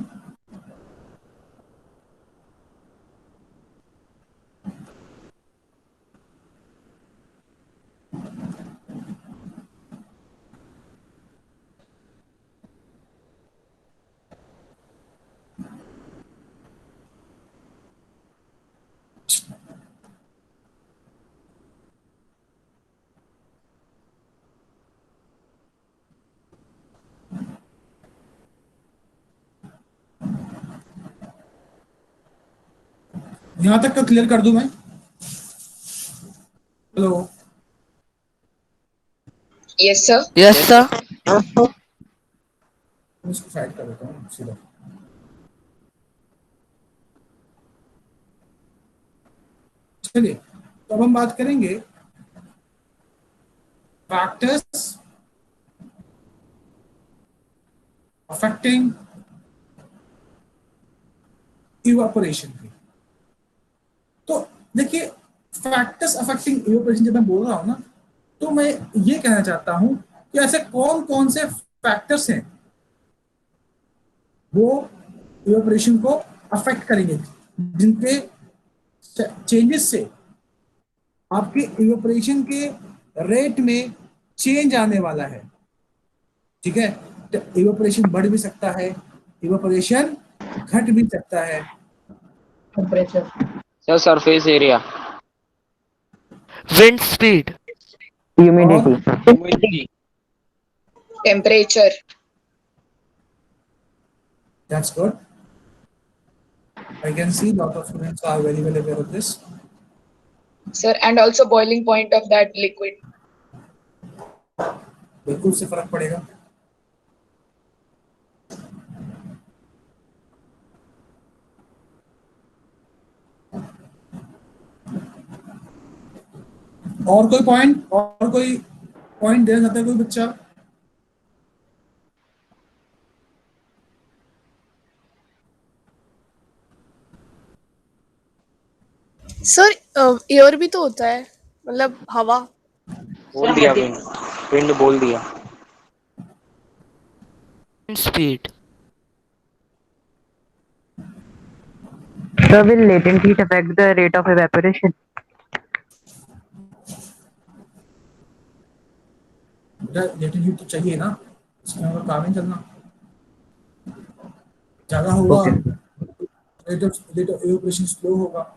यहाँ तक का क्लियर कर दूं मैं? Hello, yes sir. Yes sir. इसको साइड कर देता हूँ सीधा। चलिए, तो अब हम बात करेंगे फैक्टर्स अफेक्टिंग इवापोरेशन की। तो देखिए, फैक्टर्स अफेक्टिंग इवेपोरेशन जब मैं बोल रहा हूं ना, तो मैं ये कहना चाहता हूं कि ऐसे कौन कौन से फैक्टर्स हैं वो इवेपोरेशन को अफेक्ट करेंगे, जिनके चेंजेस से आपके इवेपोरेशन के रेट में चेंज आने वाला है, ठीक है। तो इवेपोरेशन बढ़ भी सकता है, इवेपोरेशन घट भी सकता है। Temperature sir surface area, wind speed, humidity, temperature. That's good. I can see lot of students are very well aware of this. Sir and also boiling point of that liquid. बिल्कुल से फर्क पड़ेगा। और कोई पॉइंट देना चाहता है कोई बच्चा? सर एयर भी तो होता है, मतलब हवा। बोल दिया विंड, विंड बोल दिया। Wind speed. So will latent heat affect the rate of evaporation? Latent heat तो चाहिए ना, इसमें काम ही चलना ज्यादा होगा, रेट ऑफ इवेपोरेशन स्लो होगा।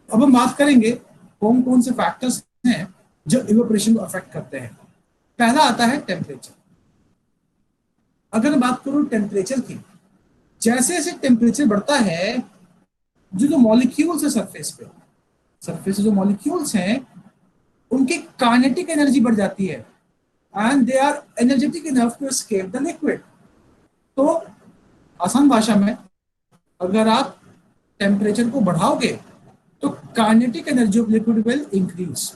अब हम बात करेंगे कौन कौन से फैक्टर्स हैं जो इवेपोरेशन को अफेक्ट करते हैं। पहला आता है टेम्परेचर। अगर मैं बात करूं टेम्परेचर की, जैसे जैसे टेम्परेचर बढ़ता है, जो मॉलिक्यूल्स है सरफेस से जो मॉलिक्यूल्स हैं, उनकी काइनेटिक एनर्जी बढ़ जाती है, and they are energetic enough to escape the liquid. तो आसान भाषा में, अगर आप टेम्परेचर को बढ़ाओगे तो kinetic energy of liquid will increase.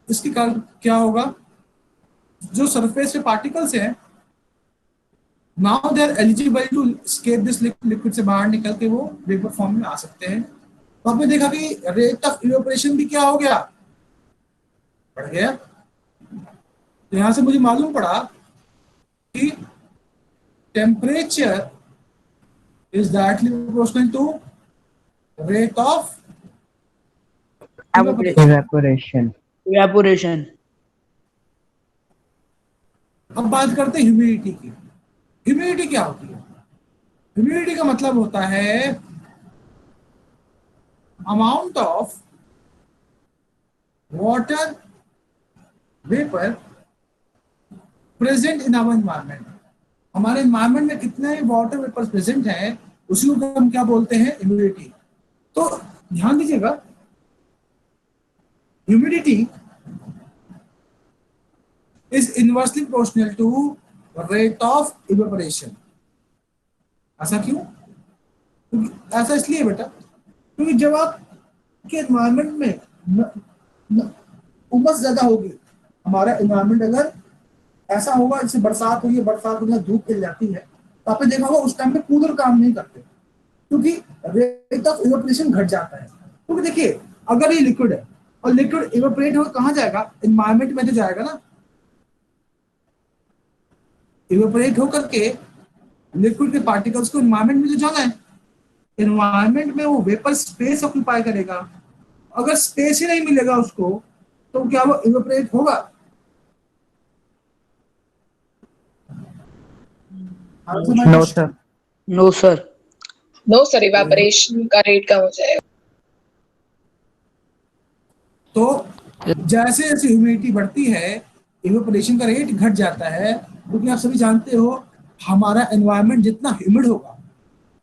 इसके कारण क्या होगा, जो सरफेस पे पार्टिकल्स हैं, now they are eligible to escape this liquid से बाहर निकल के वो वेपर फॉर्म में आ सकते हैं। तो आपने देखा कि रेट ऑफ इवेपोरेशन भी क्या हो गया, बढ़ गया। तो यहां से मुझे मालूम पड़ा कि temperature is directly proportional to rate of evaporation. Evaporation. अब बात करते हैं ह्यूमिडिटी की। ह्यूमिडिटी क्या होती है? ह्यूमिडिटी का मतलब होता है amount of water vapour present in our environment. हमारे एनवायरमेंट में कितने वाटर वेपर प्रेजेंट हैं, उसी को हम क्या बोलते हैं, ह्यूमिडिटी। तो ध्यान दीजिएगा, humidity is inversely proportional to rate of evaporation. ऐसा क्यों? ऐसा इसलिए बेटा, क्योंकि जब आपके एनवायरमेंट में उमस ज्यादा होगी, हमारा एनवायरमेंट अगर ऐसा होगा जैसे बरसात हुई है, बरसात में धूप खिल जाती है, तो आपने देखा होगा उस टाइम पे कूलर काम नहीं करते, क्योंकि रेट ऑफ इवेपोरेशन घट जाता है। क्योंकि देखिए, अगर ये लिक्विड है और लिक्विड इवेपोरेट होकर कहाँ जाएगा, एनवायरमेंट में तो जाएगा ना। इवेपोरेट होकर के लिक्विड के पार्टिकल्स को एनवायरमेंट में तो जाना है, एनवायरमेंट में वो वेपर स्पेस ऑक्यूपाई करेगा। अगर स्पेस ही नहीं मिलेगा उसको, तो क्या वो इवेपोरेट होगा? No, sir. No sir. No sir, evaporation का रेट कम हो जाएगा। तो जैसे जैसे ह्यूमिडिटी बढ़ती है, इवेपोरेशन का रेट घट जाता है, क्योंकि आप सभी जानते हो हमारा एनवायरनमेंट जितना ह्यूमिड होगा,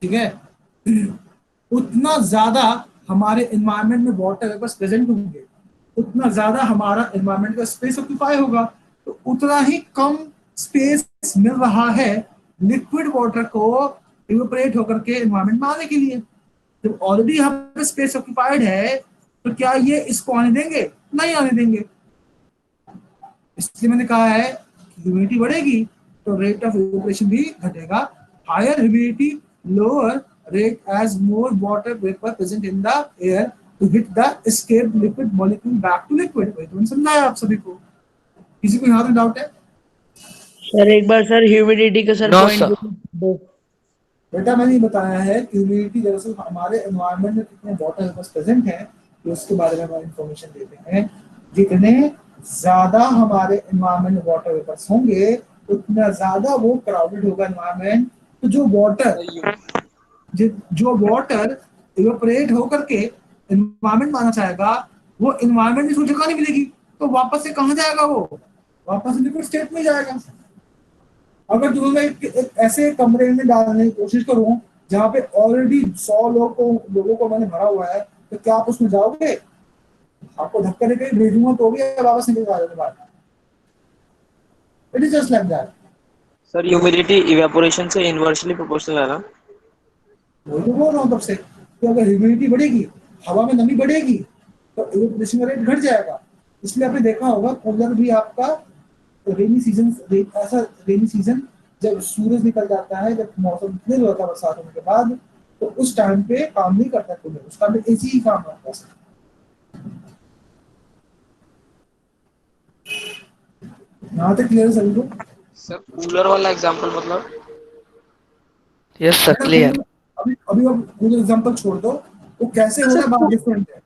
ठीक है, उतना ज्यादा हमारे एनवायरनमेंट में वाटर वेपर्स प्रेजेंट होंगे, उतना ज्यादा हमारा एनवायरनमेंट का स्पेस ऑक्यूपाई होगा, तो उतना ही कम स्पेस मिल रहा है लिक्विड वाटर को इवेपोरेट होकर के एनवायरनमेंट में आने के लिए। जब ऑलरेडी यहाँ पे स्पेस ऑक्यूपाइड है, तो क्या ये इसको आने देंगे? नहीं आने देंगे। इसलिए मैंने कहा है ह्यूमिडिटी बढ़ेगी तो रेट ऑफ इवेपोरेशन भी घटेगा। Higher humidity, lower rate as more water vapour present in the air to hit the escaped liquid molecule back to liquid. वही तो मैंने समझाया आप सभी को। किसी को यहाँ पे डाउट है? सर एक बार सर ह्यूमिडिटी का सर No, पॉइंट sir. दो। बेटा मैंने ये बताया है कि ह्यूमिडिटी दरअसल हमारे एनवायरनमेंट में कितने वाटर वेपर्स प्रेजेंट हैं, तो उसके बारे में हम इंफॉर्मेशन देते हैं। जितने ज्यादा हमारे एनवायरनमेंट में वाटर वेपर्स होंगे, उतना ज्यादा वो क्राउडेड होगा एनवायरनमेंट। तो जो वाटर इवेपोरेट होकर के एनवायरनमेंट में आना चाहेगा, वो एनवायरनमेंट में उसको जगह नहीं मिलेगी, तो वापस से कहाँ जाएगा? वो वापस लिक्विड स्टेट में जाएगा। अगर तुम्हें मैं एक ऐसे कमरे में डालने की कोशिश करूं जहां पे ऑलरेडी 100 लोगों को मैंने भरा हुआ है, तो क्या आप उसमें जाओगे? आपको धक्का देकर भेजूंगा तो भी वापस निकल जाओगे बाहर। It is just like that. Sir humidity evaporation से इनवर्सली प्रोपोर्शनल है ना? वही तो बोल रहा हूँ तब से कि अगर ह्यूमिडिटी बढ़ेगी, हवा में नमी बढ़ेगी, तो इवेपोरेशन का रेट घट जाएगा। इसलिए आपने देखा होगा कूलर भी आपका रेनी सीजन जब सूरज निकल जाता है, जब मौसम क्लियर होता है बरसात होने के बाद, तो उस टाइम पे काम नहीं करता कूलर, उस टाइम पे एसी ही काम करता है। यहाँ तक क्लियर है सभी को? सर कूलर वाला एग्जांपल मतलब? Yes, sir. Clear. अभी अभी अब कूलर एग्जांपल छोड़ दो, वो कैसे हो रहा है बात डिफरेंट है।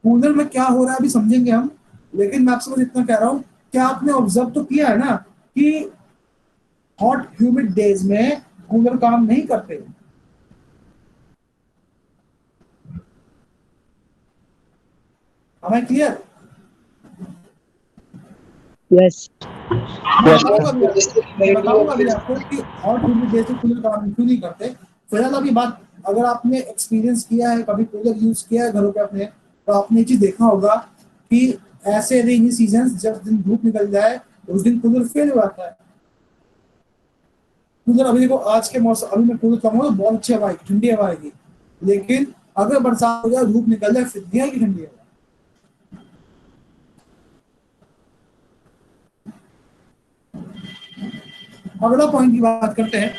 कूलर में क्या हो रहा है अभी समझेंगे हम, लेकिन मैं आपसे बस इतना कह रहा हूँ, क्या आपने ऑब्जर्व तो किया है ना कि हॉट ह्यूमिड डेज में कूलर काम नहीं करते? Am I clear? यस मैं बताऊंगा अभी आपको कि हॉट ह्यूमिड डे से कूलर काम क्यों नहीं करते। फिलहाल अभी बात, अगर आपने एक्सपीरियंस किया है, कभी कूलर यूज किया है घरों पे अपने, तो आपने ये चीज देखा होगा कि ऐसे रेनी सीजन जब दिन धूप निकल जाए उस दिन कूलर फेल हो जाता है। कूलर अभी देखो आज के मौसम, अभी मैं कूलर चलाऊंगा तो बहुत अच्छी हवा आएगी, ठंडी हवा आएगी, लेकिन अगर बरसात हो जाए, धूप निकल जाए, फिर नहीं आएगी ठंडी हवा। अगला पॉइंट की बात करते हैं।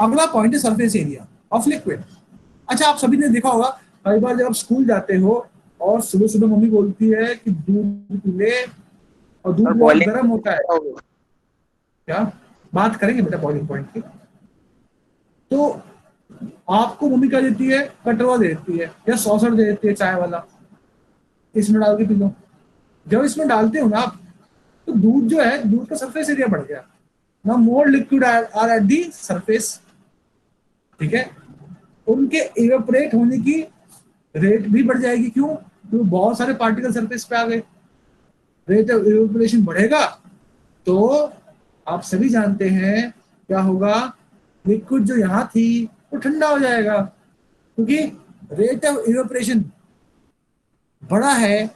अगला पॉइंट है सरफेस एरिया ऑफ लिक्विड। अच्छा, आप सभी ने देखा होगा कई बार जब आप स्कूल जाते हो और सुबह सुबह मम्मी बोलती है कि दूध पी ले, और दूध बहुत गर्म होता है। क्या बात करेंगे बेटा बॉइलिंग पॉइंट की? तो आपको मम्मी क्या देती है? कटोरा दे देती है या सॉसर दे देती है चाय वाला, इसमें डाल के पी लो। जब इसमें डालते हो ना आप, तो दूध जो है, दूध का सरफेस एरिया बढ़ गया ना, more liquid are at the surface. ठीक है, उनके इवेपोरेट होने की रेट भी बढ़ जाएगी। क्यों? क्योंकि बहुत सारे पार्टिकल सरफेस पे आ गए, रेट ऑफ इवेपोरेशन बढ़ेगा तो आप सभी जानते हैं क्या होगा, लिक्विड जो यहाँ थी वो ठंडा हो जाएगा, क्योंकि रेट ऑफ इवेपोरेशन बढ़ा है।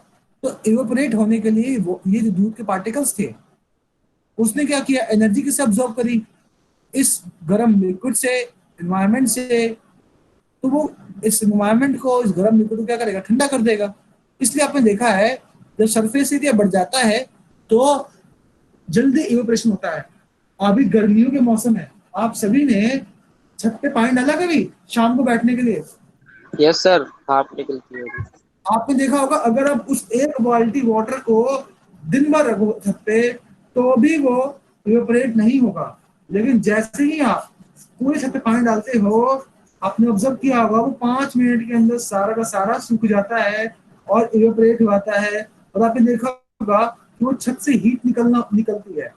तो इवेपोरेट होने के लिए वो ये जो दूध के पार्टिकल्स थे, उसने क्या किया, एनर्जी किससे अब्सॉर्ब करी? इस गर्म लिक्विड से, एनवायरनमेंट से। तो वो इस एनवायरनमेंट को, इस गर्म लिक्विड को क्या करेगा? ठंडा कर देगा। इसलिए आपने देखा है जब सरफेस एरिया बढ़ जाता है तो जल्दी इवेपोरेशन होता है। अभी गर्मियों के मौसम है, आप सभी ने छत पे पानी डाला कभी शाम को बैठने के लिए? यस सर, भाप निकलती है। आपने देखा होगा अगर आप उस एक बाल्टी वाटर को दिन भर रखो छत पे तो भी वो इवेपोरेट नहीं होगा, लेकिन जैसे ही आप पूरे छत पे पानी डालते हो, आपने ऑब्जर्व किया होगा वो 5 मिनट के अंदर सारा का सारा सूख जाता है और इवेपोरेट हो जाता है। और आपने देखा होगा कि वो छत से हीट निकलती है,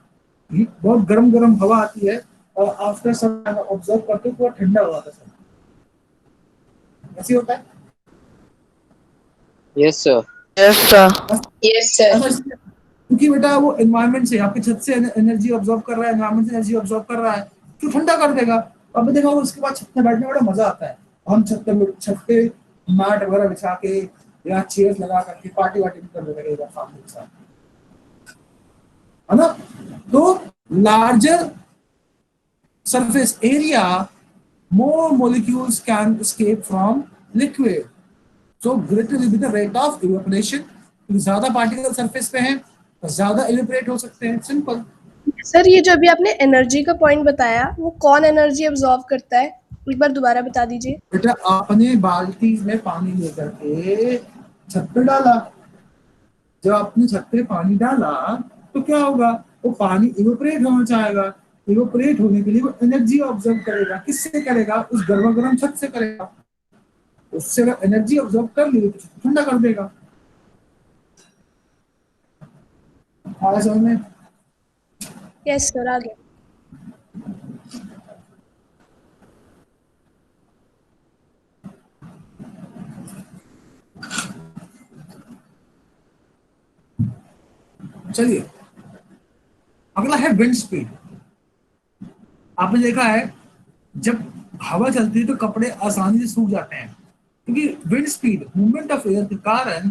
हीट बहुत गर्म गर्म हवा आती है, और आफ्टर सम ऑब्जर्व करते हो तो ठंडा हो जाता है। ऐसे होता है। Yes sir. Yes sir. Yes sir. क्योंकि बेटा वो एनवायरनमेंट से, आपके छत से एनर्जी ऑब्जॉर्व कर रहा है, एनवायरनमेंट से एनर्जी ऑब्जॉर्व कर रहा है, तो ठंडा कर देगा। अब देखा उसके बाद छत पे बैठने में बड़ा मजा आता है। हम छत पे मैट वगैरह बिछा के या चेयर्स लगा करके पार्टी वार्टी भी कर लेते हैं फैमिली के साथ, है ना? तो larger surface area, more molecules can escape from liquid, so greater will be the rate of evaporation। ज्यादा पार्टिकल सरफेस पे हैं तो ज्यादा इवेपोरेट हो सकते हैं, सिंपल। सर ये जो अभी आपने एनर्जी का पॉइंट बताया, वो कौन एनर्जी अब्सॉर्ब करता है, एक बार दोबारा बता दीजिए। बेटा आपने बाल्टी में पानी लेकर के छत पे डाला, जब आपने छत पे पानी डाला तो क्या होगा, वो पानी इवेपोरेट होना चाहेगा। इवेपोरेट होने के लिए वो एनर्जी ऑब्जर्व करेगा। किससे करेगा? उस गर्मा गर्म छत से करेगा। उससे अगर एनर्जी ऑब्जर्व कर ली तो ठंडा कर देगा। आया समझ में? यस सर, आगे। चलिए अगला है विंड स्पीड। आपने देखा है जब हवा चलती है तो कपड़े आसानी से सूख जाते हैं, क्योंकि wind speed, movement of air के कारण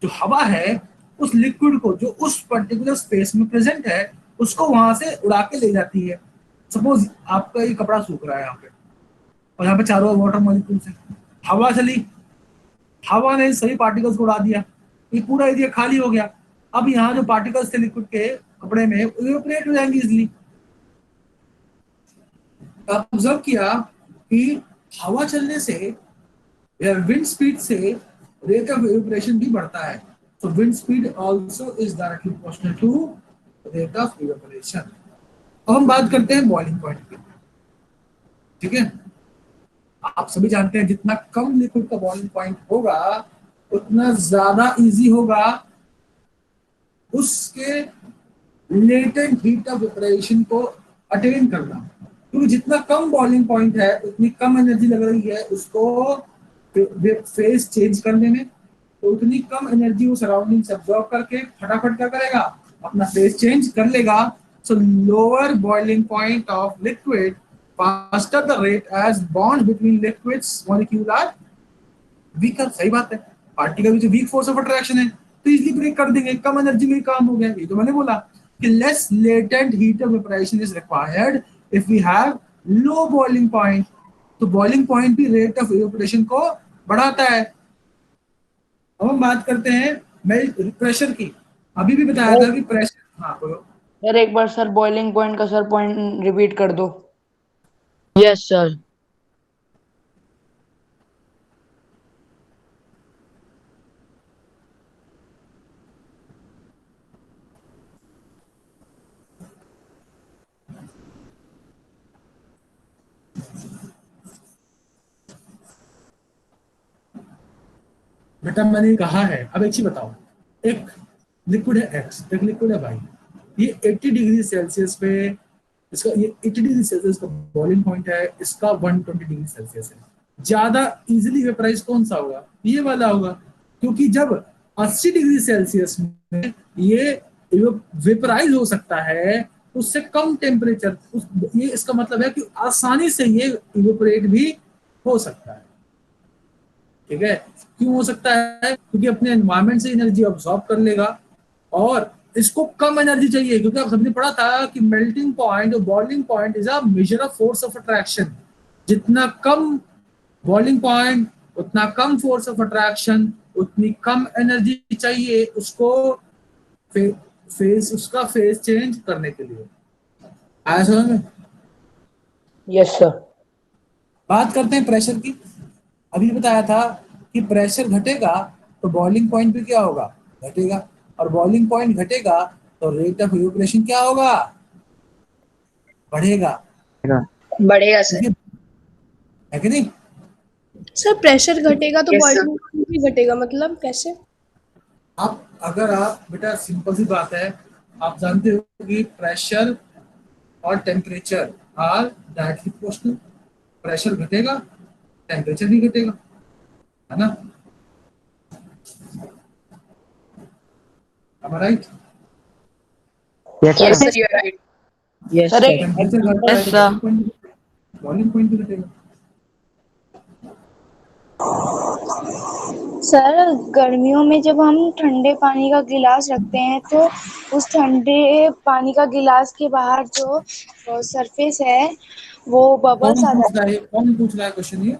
जो हवा है उस लिक्विड को जो उस पर्टिकुलर स्पेस में प्रेजेंट है उसको वहां से उड़ा के ले जाती है। सपोज आपका ये कपड़ा सूख रहा है यहाँ पे, और यहाँ पे चारों ओर वाटर मॉलिक्यूल्स है, हवा चली, हवा ने सभी पार्टिकल्स को उड़ा दिया, ये पूरा एरिया खाली हो गया। अब यहाँ जो पार्टिकल्स थे लिक्विड के कपड़े में इवेपोरेट हो जाएंगे इजिली। ऑब्जर्व किया कि हवा चलने से या विंड स्पीड से रेट ऑफ इवेपोरेशन भी बढ़ता है। So wind speed also is directly proportional to rate of evaporation। अब हम बात करते हैं बॉइलिंग पॉइंट की। ठीक है, आप सभी जानते हैं जितना कम लिक्विड का बॉइलिंग पॉइंट होगा उतना ज्यादा इजी होगा उसके लेटेंट हीट ऑफ इवेपोरेशन को अटेन करना, क्योंकि जितना कम बॉइलिंग पॉइंट है उतनी कम एनर्जी लग रही है उसको फेज चेंज करने में, तो उतनी कम एनर्जी वो सराउंडिंग से अब्सॉर्ब करके फटाफट क्या करेगा, अपना फेज चेंज कर लेगा. So lower boiling point of liquid, faster the rate as bond between liquids molecule are weaker. सही बात है, पार्टिकल में जो वीक फोर्स ऑफ अट्रैक्शन है तो इजीली ब्रेक कर देंगे, कम एनर्जी में काम हो गया. ये तो मैंने बोला कि less latent heat of vaporization is required if we have low boiling point. तो बॉइलिंग पॉइंट भी रेट ऑफ इवेपोरेशन को बढ़ाता है. अब हम बात करते हैं मेल्ट प्रेशर की. अभी भी बताया था कि प्रेशर. हाँ बोलो सर एक बार सर बॉइलिंग पॉइंट का सर पॉइंट रिपीट कर दो. Yes sir. बेटा मैंने कहा है. अब एक चीज बताओ, एक लिक्विड है एक्स, एक लिक्विड है वाई. ये 80 डिग्री सेल्सियस पे, इसका ये 80 डिग्री सेल्सियस का बॉइलिंग पॉइंट है, इसका 120 डिग्री सेल्सियस है. ज्यादा इजीली वेपराइज कौन सा होगा? ये वाला होगा, क्योंकि जब 80 डिग्री सेल्सियस में ये वेपराइज हो सकता है उससे कम टेम्परेचर, ये इसका मतलब है कि आसानी से ये इवेपोरेट भी हो सकता है. ठीक है, क्यों हो सकता है? क्योंकि अपने एनवायरमेंट से एनर्जी ऑब्जॉर्ब कर लेगा और इसको कम एनर्जी चाहिए, क्योंकि आप सबने पढ़ा था कि मेल्टिंग पॉइंट और boiling point is a measure of force of attraction. जितना कम बॉइलिंग पॉइंट उतना कम फोर्स ऑफ अट्रैक्शन, उतनी कम एनर्जी चाहिए उसको फेस, उसका फेस चेंज करने के लिए. आया समझ में? Yes sir. बात करते हैं प्रेशर की. अभी बताया था कि प्रेशर घटेगा तो बॉइलिंग पॉइंट भी क्या होगा? घटेगा. और बॉइलिंग पॉइंट घटेगा तो रेट ऑफ इवेपोरेशन क्या होगा? बढ़ेगा. बढ़ेगा सर. है कि नहीं? सर प्रेशर घटेगा तो Yes, sir. बॉइलिंग पॉइंट भी घटेगा, मतलब कैसे? आप अगर आप बेटा, सिंपल सी बात है, आप जानते हो कि प्रेशर और temperature are directly proportional. Pressure घटेगा, टेम्परेचर भी घटेगा, है ना? Am I right? Yes Yes, sir. sir, you are right. Yes sir sir. एक टेम्परेचर घटता है Yes, तो sir. बॉइलिंग पॉइंट भी घटेगा. सर गर्मियों में जब हम ठंडे पानी का गिलास रखते हैं तो उस ठंडे पानी का गिलास के बाहर जो सरफेस है वो बबल्स आ जाते हैं. कौन पूछ रहा है क्वेश्चन? ये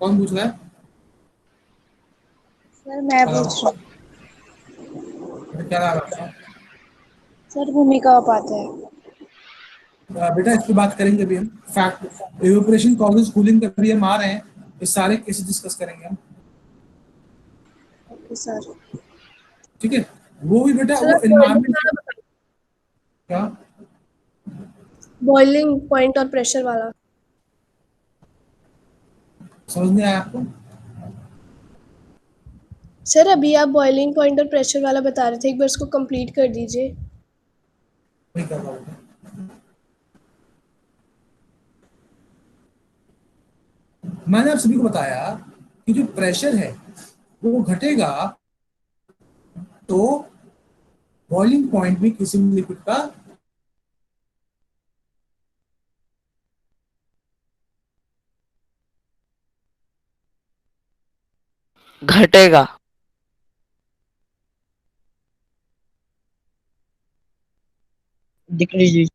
कौन पूछ रहा है? सर मैं हेलो, पूछ रही हूँ. क्या नाम है आपका? सर भूमिका उपाध्याय है. बेटा इस पे बात करेंगे अभी हम. फैक्ट इवेपोरेशन कॉजेज कूलिंग का भी हम आ रहे हैं, ये सारे केसेस डिस्कस करेंगे हम. Okay sir. ठीक है, वो भी बेटा सर वो एनवायरमेंट. क्या? बॉइलिंग पॉइंट और प्रेशर वाला. समझ नहीं आया आपको? सर अभी आप बॉइलिंग पॉइंट और प्रेशर वाला बता रहे थे, एक बार इसको कंप्लीट कर दीजिए. वही कर रहा हूँ. मैंने आप सभी को बताया कि जो प्रेशर है वो घटेगा तो बॉइलिंग पॉइंट भी किसी भी लिक्विड का घटेगा. Decrease.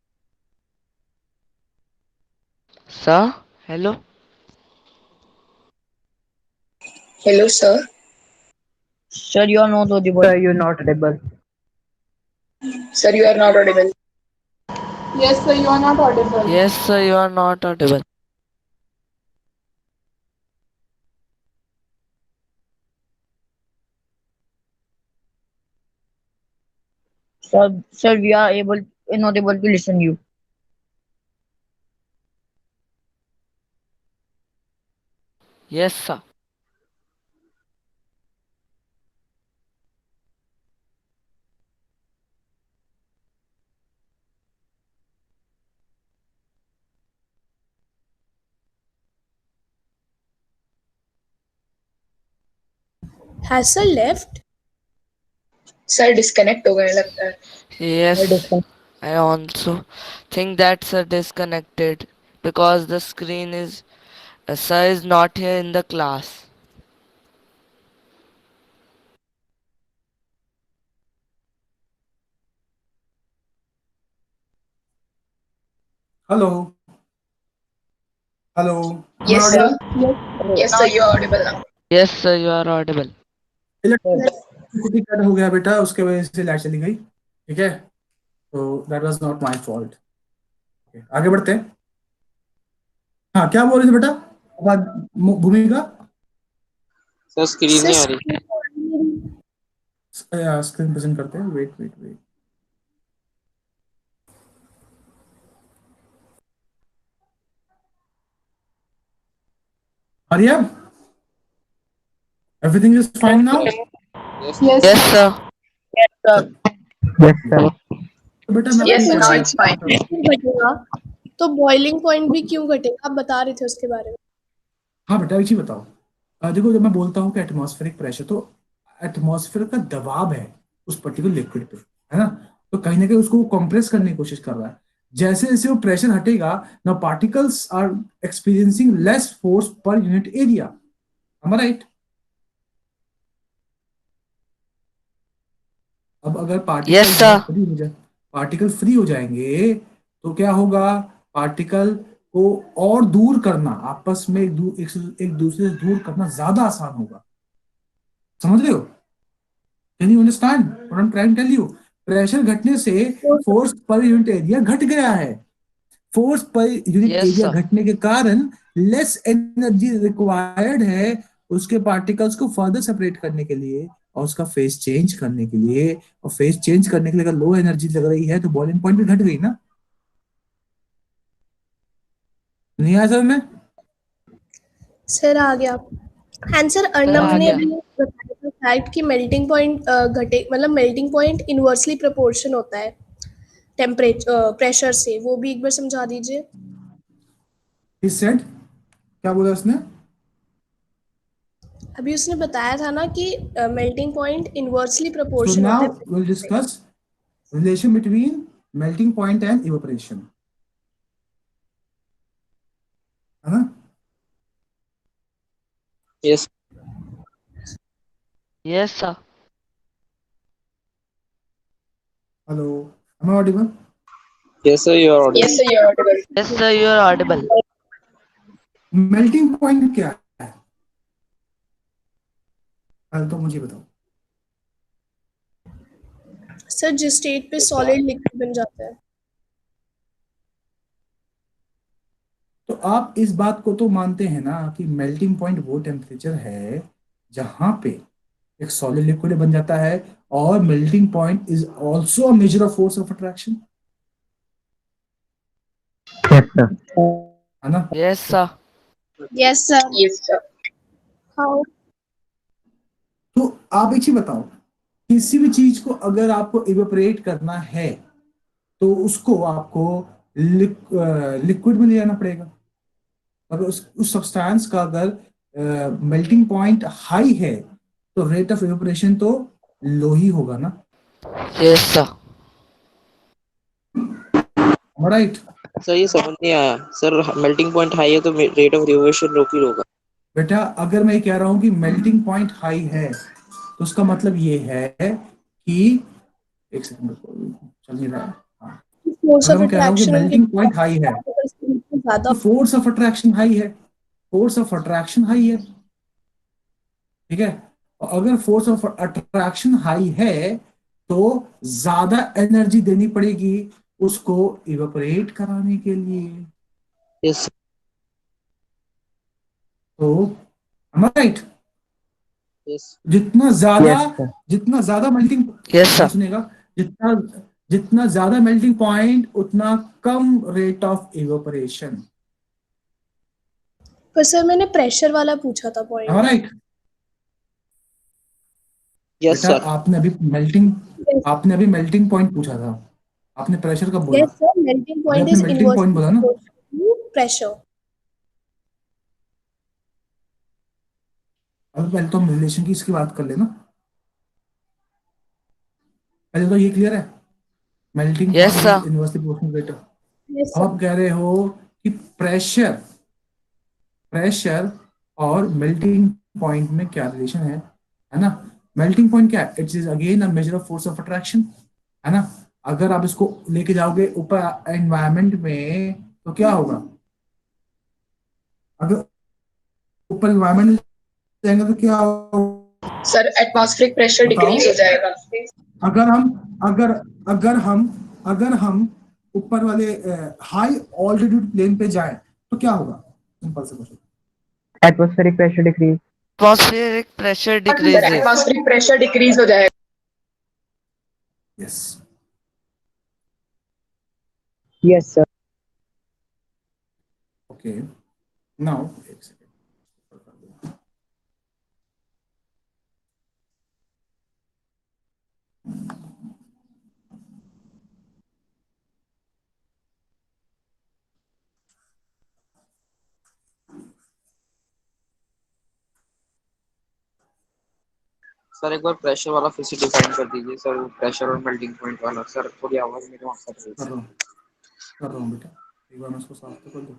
Sir, hello. Hello, sir. Sir you are not audible. Sir, you're not audible. Sir, you are not audible. Yes, sir, you are not audible. Yes, sir, you are not audible. Sir we are not able to listen you. Yes, sir. Has sir left? Sir disconnect हो गए लगता है। Yes, I also think that's disconnected because the screen is sir is not here in the class. Hello hello, yes audible? Sir, yes sir, you are audible now. Yes, sir, you are audible. Electricity cut हो गया बेटा, उसके वजह से light चली गई। ठीक है, तो that was not my fault. आगे बढ़ते हैं। हाँ, क्या बोल रहे थे बेटा? आवाज, भूमिका? सर स्क्रीन नहीं आ रही। स्क्रीन प्रेजेंट करते हैं, wait wait wait. Arya, everything is fine now? Yes yes Yes, sir. Yes, sir. तो बेटा मैं यस आपको सर, क्या नाउ बोल इट्स फाइन। क्यों घटेगा? तो बॉइलिंग पॉइंट भी क्यों घटेगा? आप बता रहे थे उसके बारे में। हाँ बेटा, एक चीज बताओ। देखो, जब मैं बोलता हूँ कि एटमॉस्फेरिक प्रेशर, तो एटमॉस्फेयर का दबाव है उस पर्टिकुलर लिक्विड पे, है ना? तो कहीं ना कहीं उसको कंप्रेस करने की कोशिश कर रहा है। जैसे जैसे वो प्रेशर हटेगा, ना particles are experiencing less force per unit area. am I right? अब अगर Yes, पार्टिकल जो है sir. फ्री हो जाए, पार्टिकल फ्री हो जाएंगे, तो क्या होगा? पार्टिकल को और दूर करना, आपस में एक दूसरे से दूर करना ज्यादा आसान होगा। समझ रहे हो? Can you understand what I am trying to tell you? Pressure घटने से फोर्स पर यूनिट एरिया घट गया है। Force per unit Yes, area sir. घटने के कारण लेस एनर्जी रिक्वायर्ड है उसके पार्टिकल्स को फर्दर सेपरेट करने के लिए और उसका फेस चेंज करने के लिए। और फेस चेंज करने के लिए अगर लो एनर्जी लग रही है तो बॉइलिंग पॉइंट भी घट गई ना? नहीं आया समझ में? सर आ गया आंसर। Sir, अर्नब आ ने गया. अभी बताया था फैक्ट कि मेल्टिंग पॉइंट घटे, मतलब मेल्टिंग पॉइंट इनवर्सली प्रोपोर्शन होता है टेम्परेचर प्रेशर से। वो भी एक बार समझा दीजिए। इस सेड क्या बोला उसने? अभी उसने बताया था ना कि melting point inversely so proportion होता नाउ है। Will discuss relation between melting point and evaporation, है ना? Yes Yes, sir. Hello, am I audible? Yes sir, you are audible. Yes sir, you are audible. Yes, sir, you are audible. Melting point क्या है? पहले तो मुझे बताओ। Sir जिस state पे सॉलिड लिक्विड बन जाता है। तो आप इस बात को तो मानते हैं ना कि मेल्टिंग पॉइंट वो टेम्परेचर है जहां पे एक सॉलिड लिक्विड बन जाता है, और melting point is also a measure of force of attraction, Yes, sir. है ना? Yes, sir. Yes sir. Yes sir. How? तो आप एक चीज बताओ, किसी भी चीज को अगर आपको इवेपोरेट करना है तो उसको आपको लिक्विड में ले जाना पड़ेगा। अगर उस सब्सटेंस का अगर मेल्टिंग पॉइंट हाई है तो रेट ऑफ इवेपोरेशन तो लो ही होगा ना? Yes, sir. राइट? सर ये समझ नहीं आया सर, मेल्टिंग पॉइंट हाई है तो रेट ऑफ रिवर्शन लो ही होगा। बेटा, अगर मैं कह रहा हूं कि मेल्टिंग पॉइंट हाई है तो उसका मतलब ये है कि, एक सेकंड चल नहीं रहा है। हाँ, फोर्स अगर ऑफ मैं कह रहा हूं कि अट्रैक्शन उनके मेल्टिंग पॉइंट हाई है ज्यादा। तो फोर्स ऑफ अट्रैक्शन हाई है। फोर्स ऑफ अट्रैक्शन हाई है, ठीक है? और अगर फोर्स ऑफ अट्रैक्शन हाई है तो ज्यादा एनर्जी देनी पड़ेगी उसको इवेपोरेट कराने के लिए। यस तो राइट, यस जितना ज्यादा Yes, sir. जितना ज्यादा मेल्टिंग, Yes, sir. सुनेगा, जितना जितना ज्यादा मेल्टिंग पॉइंट उतना कम रेट ऑफ इवेपोरेशन। पर सर मैंने प्रेशर वाला पूछा था पॉइंट। राइट? यस बेटा, सर। आपने अभी मेल्टिंग पॉइंट पूछा था, आपने प्रेशर कब बोला? यस सर, मेल्टिंग अभी पॉइंट आपने इज मेल्टिंग पॉइंट इनवर्सली बोला ना? Proportional to pressure. अब पहले तो हम रिलेशन की इसकी बात कर लेना। पहले तो ये क्लियर है, melting yes point sir. Is inversely proportional greater. Yes अब सर। आप कह रहे हो कि प्रेशर प्रेशर और मेल्टिंग पॉइंट में क्या रिलेशन है ना? मेल्टिंग पॉइंट क्या है? It is again a measure of force of attraction, है ना? अगर आप इसको लेके जाओगे ऊपर एनवायरमेंट में तो क्या होगा? अगर ऊपर एनवायरमेंट में जाएंगे तो क्या होगा? सर एटमॉस्फेरिक प्रेशर बताओ। डिक्रीज हो जाएगा। अगर हम अगर अगर हम अगर हम ऊपर वाले हाई ऑल्टीट्यूड प्लेन पे जाएं तो क्या होगा? सिंपल से question. Atmospheric pressure decrease. Atmospheric pressure sir decreases. Atmospheric pressure decrease हो जाएगा। Yes. Yes, sir. Okay, now एक सेकंड। सर एक बार प्रेशर वाला फिर से डिफाइन कर दीजिए सर, प्रेशर और मेल्टिंग पॉइंट वाला। सर थोड़ी आवाज मेरे वहां कर रही कर है। रहा हूँ कर रहा हूँ बेटा, एक बार मैं उसको साफ तो कर दूँ।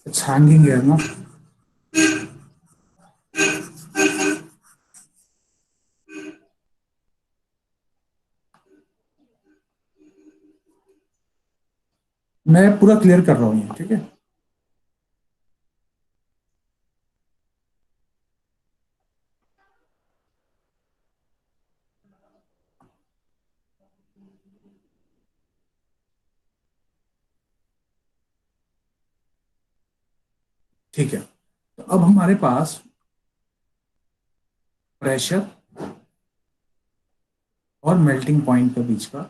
इट्स हैंगिंग है ना? मैं पूरा क्लियर कर रहा हूँ, ठीक है? ठीक है, तो अब हमारे पास प्रेशर और मेल्टिंग पॉइंट के बीच का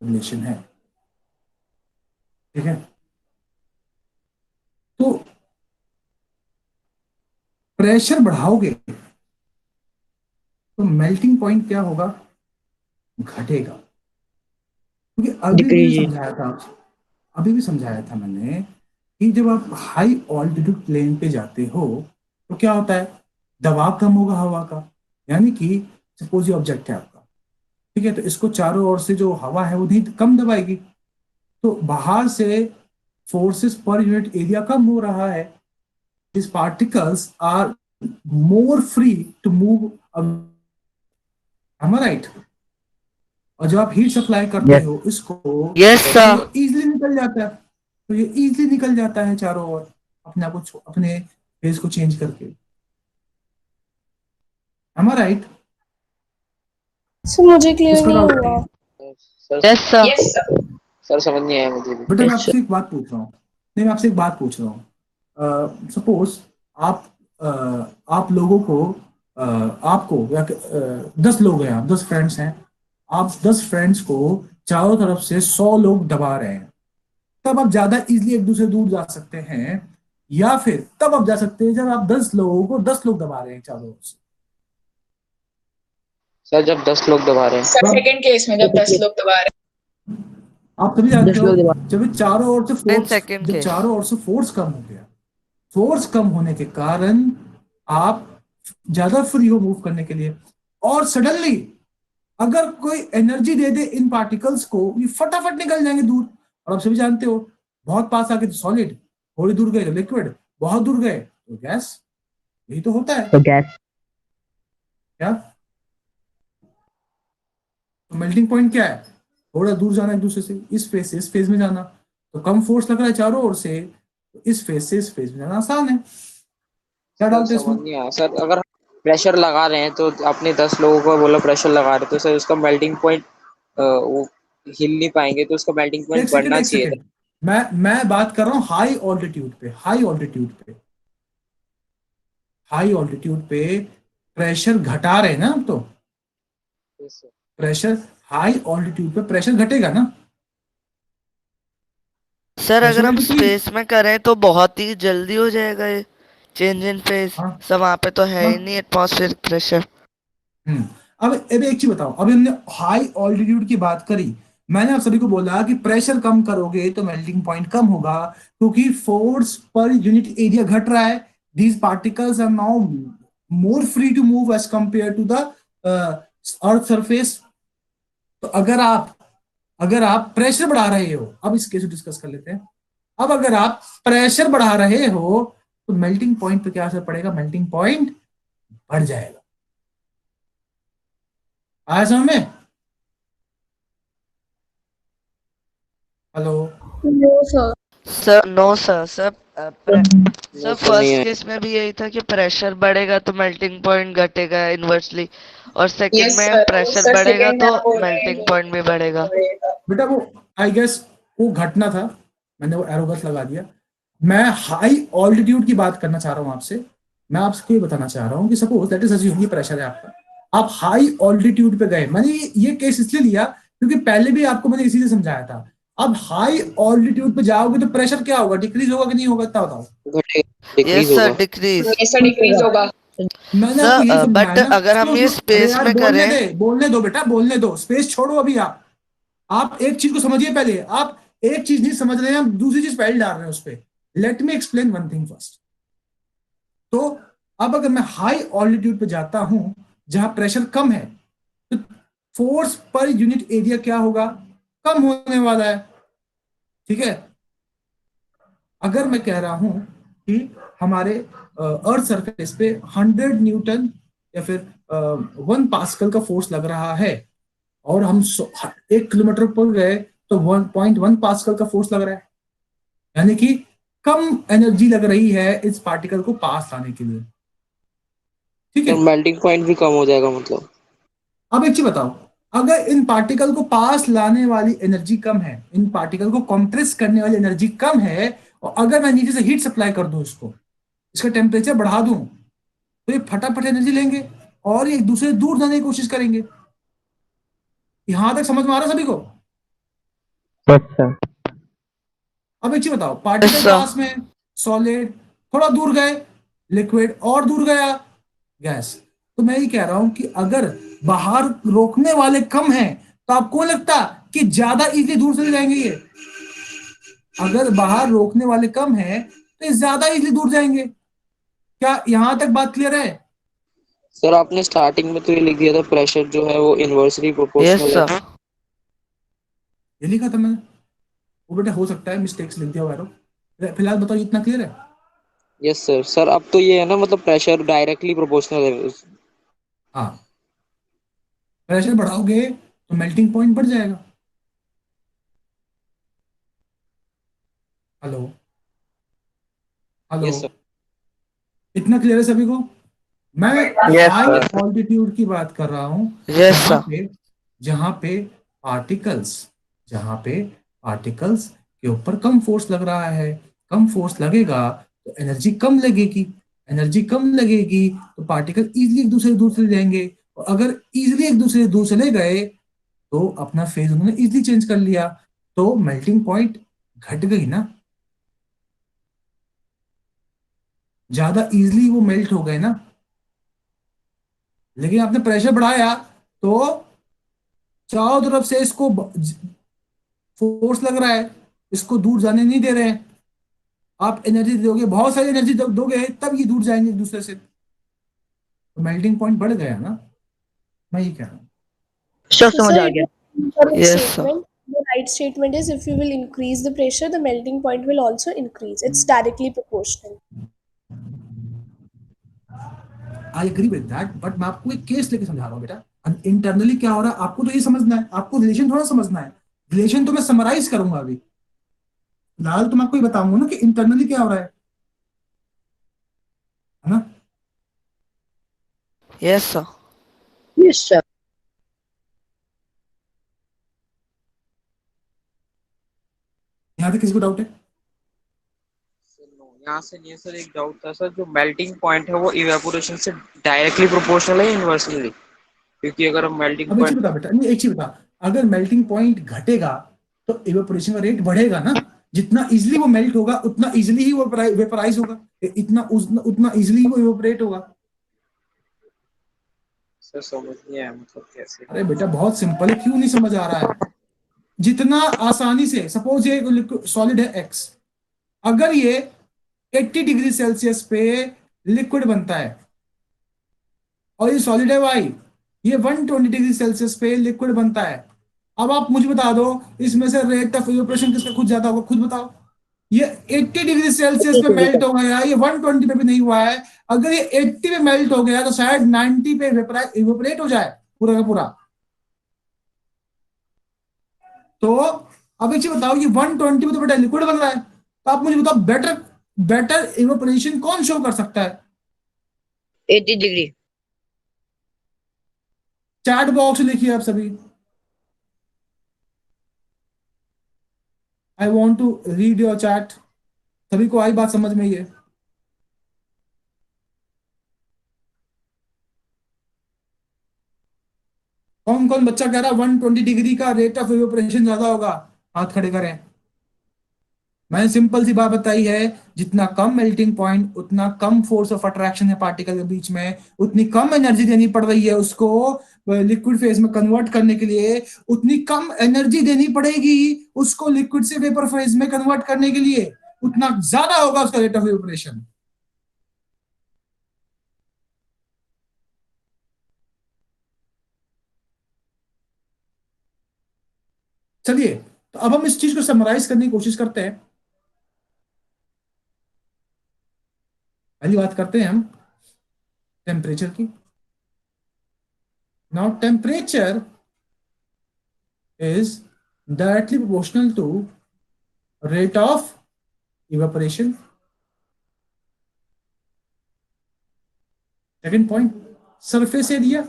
रिलेशन है, ठीक है? तो प्रेशर बढ़ाओगे तो मेल्टिंग पॉइंट क्या होगा? घटेगा। क्योंकि Decrease. अभी भी समझाया था मैंने कि जब आप हाई ऑल्टीट्यूड प्लेन पे जाते हो तो क्या होता है? दबाव कम होगा हवा का। यानी कि सपोज ये ऑब्जेक्ट है आपका, ठीक है? तो इसको चारों ओर से जो हवा है वो नहीं कम दबाएगी, तो बाहर से फोर्सेस पर यूनिट एरिया कम हो रहा है। This particles are more free to move, right? और जब आप हीट सप्लाई करते Yes. हो इसको यस तो सर। ये इजीली निकल जाता है, तो ये इजीली निकल जाता है चारों ओर अपने आप को अपने फेस को चेंज करके, राइट? सर मुझे क्लियर इसका नहीं डाउट हुआ। Sir yes sir. Yes sir. Sir समझ नहीं आया मुझे भी। बेटा मैं यस सर। आपसे एक बात पूछ रहा हूँ, नहीं मैं आपसे एक बात पूछ रहा हूँ। सपोज आप आप लोगों को आपको या 10 लोग हैं, आप 10 फ्रेंड्स हैं, आप 10 फ्रेंड्स को चारों तरफ से 100 लोग दबा रहे हैं, तब आप ज्यादा इजीली एक दूसरे दूर जा सकते हैं, या फिर तब आप जा सकते हैं जब आप 10 लोगों को 10 लोग दबा रहे हैं चारों ओर से? सर जब 10 लोग दबा रहे हैं। सर सेकंड केस में जब 10 लोग दबा रहे आप तभी जानते 10 हो लोग दबा। जब ये चारों ओर से फोर्स, सेकंड जब केस। चारों ओर से फोर्स कम हो गया, फोर्स कम होने के कारण आप ज्यादा फ्री हो मूव करने के लिए, और सडनली अगर कोई एनर्जी दे दे इन पार्टिकल्स को, ये फटाफट निकल जाएंगे दूर। और आप सभी जानते हो बहुत पास आके तो सॉलिड, थोड़ी दूर गए तो लिक्विड, बहुत दूर गए तो गैस। यही तो होता है So gas. क्या? तो मेल्टिंग पॉइंट क्या है? थोड़ा दूर जाना एक दूसरे से, इस फेज से इस फेज में जाना, तो कम फोर्स लग रहा है चारों ओर से, तो इस फेज से इस फेज में जाना आसान है। क्या सर डालते हैं समझ इसमें? नहीं आया सर, अगर प्रेशर लगा रहे हैं तो आपने 10 लोगों को बोला प्रेशर लगा रहे, तो सर उसका मेल्टिंग पॉइंट वो हिल नहीं पाएंगे, तो उसका मेल्टिंग एक पॉइंट सेकंड बढ़ना एक चाहिए सेकंड, मैं बात कर रहा हूँ हाई ऑल्टीट्यूड पे, हाई ऑल्टीट्यूड पे, हाई ऑल्टीट्यूड पे प्रेशर घटा रहे हैं ना हम तो? था। प्रेशर हाई ऑल्टीट्यूड पे प्रेशर घटेगा ना? सर अगर प्रेशर हम विल डिक्रीज। स्पेस में करें तो बहुत ही जल्दी हो जाएगा ये चेंज इन फेज। हाँ सब वहाँ पे तो है हाँ। ही नहीं एटमॉस्फेरिक प्रेशर। अब एक चीज बताओ, अभी हमने हाई ऑल्टीट्यूड की बात करी, मैंने आप सभी को बोला कि प्रेशर कम करोगे तो मेल्टिंग पॉइंट कम होगा, क्योंकि फोर्स पर यूनिट एरिया घट रहा है। These particles are now more free to move as compare to the earth surface, तो अगर आप प्रेशर बढ़ा रहे हो, अब इस केस को डिस्कस कर लेते हैं। अब अगर आप प्रेशर बढ़ा रहे हो तो मेल्टिंग पॉइंट पे क्या असर पड़ेगा? मेल्टिंग पॉइंट बढ़ जाएगा। आया समझ में? Hello no sir. Sir no sir, sir नहीं फर्स्ट है। केस में भी यही था कि प्रेशर बढ़ेगा तो मेल्टिंग पॉइंट घटेगा इनवर्सली, और सेकंड यस में सर, प्रेशर सर बढ़ेगा सेकंड में तो आप बोल रहे मेल्टिंग हैं पॉइंट भी बढ़ेगा। बेटा, वो आई गेस वो घटना था, मैंने वो एरो गलत लगा दिया। मैं हाई ऑल्टीट्यूड की बात करना चाह रहा हूं आपसे। मैं आपको ये बताना चाह रहा हूं कि सपोज दैट इज अज्यूम ये प्रेशर है आपका, आप हाई ऑल्टीट्यूड पे गए। मैंने ये केस इसलिए लिया क्योंकि पहले भी आपको मैंने इसी से समझाया था। अब हाई ऑल्टीट्यूड पे जाओगे तो प्रेशर क्या होगा? डिक्रीज होगा कि नहीं होगा? इतना बताओ। यस डिक्रीज सर, होगा। डिक्रीज। ऐसा डिक्रीज होगा। मैंने आपको यही सर समझाया बट ना। अगर हम ये अरे स्पेस यार में बोलने करें, दे, बोलने दो बेटा, बोलने दो, स्पेस छोड़ो अभी। आप एक चीज को समझिए पहले। आप एक चीज नहीं समझ रहे हैं, हम दूसरी चीज पहले डाल रहे हैं उस पर। Let me explain one thing first. तो अब अगर मैं हाई ऑल्टीट्यूड पे जाता हूं जहां प्रेशर कम है, तो फोर्स पर यूनिट एरिया क्या होगा? कम होने वाला है। ठीक है। अगर मैं कह रहा हूं कि हमारे अर्थ सरफेस पे 100 न्यूटन या फिर 1 पास्कल का फोर्स लग रहा है, और हम 1 किलोमीटर पर गए तो 1.1 पास्कल का फोर्स लग रहा है, यानी कि कम एनर्जी लग रही है इस पार्टिकल को पास लाने के लिए। ठीक है। तो मेल्टिंग पॉइंट भी कम हो जाएगा मतलब। अब एक चीज बताओ, अगर इन पार्टिकल को पास लाने वाली एनर्जी कम है, इन पार्टिकल को कंप्रेस करने वाली एनर्जी कम है, और अगर मैं नीचे से हीट सप्लाई कर दूं, इसका टेम्परेचर बढ़ा दूं, तो ये फटाफट एनर्जी लेंगे और एक दूसरे से दूर जाने की कोशिश करेंगे। यहां तक समझ में आ रहा है सभी को? अच्छा। अब एक चीज बताओ, यस पार्टिकल सर। पास में, सॉलिड, थोड़ा दूर गए लिक्विड, और दूर गया गैस। तो मैं ये कह रहा हूं कि अगर बाहर रोकने वाले कम हैं, तो आपको लगता कि ज्यादा इजीली दूर चले जाएंगे ये? अगर बाहर रोकने वाले कम हैं तो ये ज्यादा इजीली दूर जाएंगे। क्या यहां तक बात क्लियर है? सर आपने स्टार्टिंग में तो ये लिख दिया था प्रेशर जो है वो इनवर्सली यस प्रोपोर्शनल है। सर। ये लिखा था मैंने। वो बेटा हो सकता है मिस्टेक्स लिख दिया हो। फिलहाल बताओ, इतना क्लियर है? Yes sir. सर अब तो ये है ना, मतलब प्रेशर डायरेक्टली प्रोपोर्शनल है। हाँ, प्रेशर बढ़ाओगे तो मेल्टिंग पॉइंट बढ़ जाएगा। Hello hello, yes sir. इतना क्लियर है सभी को? मैं यस हाई सर। ऑल्टीट्यूड की बात कर रहा हूं, यस जहां सर। पे जहां पे पार्टिकल्स जहां पे पार्टिकल्स के ऊपर कम फोर्स लग रहा है। कम फोर्स लगेगा तो एनर्जी कम लगेगी। एनर्जी कम लगेगी तो पार्टिकल इजीली एक दूसरे से दूर चले जाएंगे, और अगर इजीली एक दूसरे से दूर चले गए तो अपना फेज उन्होंने इजीली चेंज कर लिया, तो मेल्टिंग पॉइंट घट गई ना, ज्यादा इजीली वो मेल्ट हो गए ना। लेकिन आपने प्रेशर बढ़ाया तो चारों तरफ से इसको फोर्स लग रहा है, इसको दूर जाने नहीं दे रहे हैं। आप एनर्जी दोगे, बहुत सारी एनर्जी दोगे, तब ये दूर जाएंगे एक दूसरे से, तो मेल्टिंग पॉइंट बढ़ गया ना। मैं ये कह रहा हूँ। सब So, समझ sir, आ it गया। is a correct yes sir. statement. The right statement is if you will increase the pressure, the melting point will also increase. It's directly proportional. I agree with that, but मैं आपको एक case लेके समझा रहा हूँ बेटा। Internally क्या हो रहा है आपको तो ये समझना है, आपको रिलेशन थोड़ा समझना है। रिलेशन तो मैं समराइज करूंगा अभी, फिलहाल तो मैं आपको ये बताऊंगा ना कि इंटरनली क्या हो रहा है ना? Yes sir. Yes sir. यहाँ तक किसी को डाउट है? यहाँ से नहीं है सर, एक डाउट था सर, जो मेल्टिंग पॉइंट है वो इवेपोरेशन से डायरेक्टली प्रोपोर्शनल है इनवर्सली? क्योंकि अगर हम मेल्टिंग अब एक चीज पॉइंट। बता बेटा, नहीं एक चीज बता, अगर मेल्टिंग पॉइंट घटेगा तो इवेपोरेशन का रेट बढ़ेगा ना। जितना इजिली वो मेल्ट होगा उतना इजिली ही वो वेपराइज होगा, उतना इजिली वो इवेपोरेट होगा। सर समझ नहीं आया मतलब कैसे? अरे बेटा बहुत सिंपल है, क्यों नहीं समझ आ रहा है? जितना आसानी से, सपोज ये सॉलिड है एक्स, अगर ये 80 डिग्री सेल्सियस पे लिक्विड बनता है, और ये सॉलिड है वाई, ये 120 डिग्री सेल्सियस पे लिक्विड बनता है। अब आप मुझे बता दो इसमें से रेट ऑफ इवेपोरेशन किसका खुद ज्यादा होगा, खुद बताओ। ये 80 डिग्री सेल्सियस पे मेल्ट हो गया, ये 120 पे भी नहीं हुआ है। अगर ये 80 पे मेल्ट हो गया तो शायद 90 पे इवेपोरेट हो जाए पूरा का पूरा। तो अब एक चीज बताओ, ये 120 पे तो बेटा लिक्विड बन रहा है, तो आप मुझे बताओ बेटर बेटर इवेपोरेशन कौन शो कर सकता है? 80 डिग्री। चैट बॉक्स लिखिए आप सभी, I want to read your chat. सभी को आई बात समझ में? ये कौन कौन बच्चा कह रहा है 120 डिग्री का रेट ऑफ इवेपोरेशन ज्यादा होगा? हाथ खड़े करें। मैंने सिंपल सी बात बताई है, जितना कम मेल्टिंग पॉइंट उतना कम फोर्स ऑफ अट्रैक्शन है पार्टिकल के बीच में, उतनी कम एनर्जी देनी पड़ रही है उसको लिक्विड फेज में कन्वर्ट करने के लिए, उतनी कम एनर्जी देनी पड़ेगी उसको लिक्विड से वेपर फेज में कन्वर्ट करने के लिए, उतना ज्यादा होगा उसका रेट ऑफ इवेपोरेशन। चलिए, तो अब हम इस चीज को समराइज करने की कोशिश करते हैं। पहली बात करते हैं हम टेम्परेचर की। Now temperature is directly proportional to rate of evaporation. Second point, surface area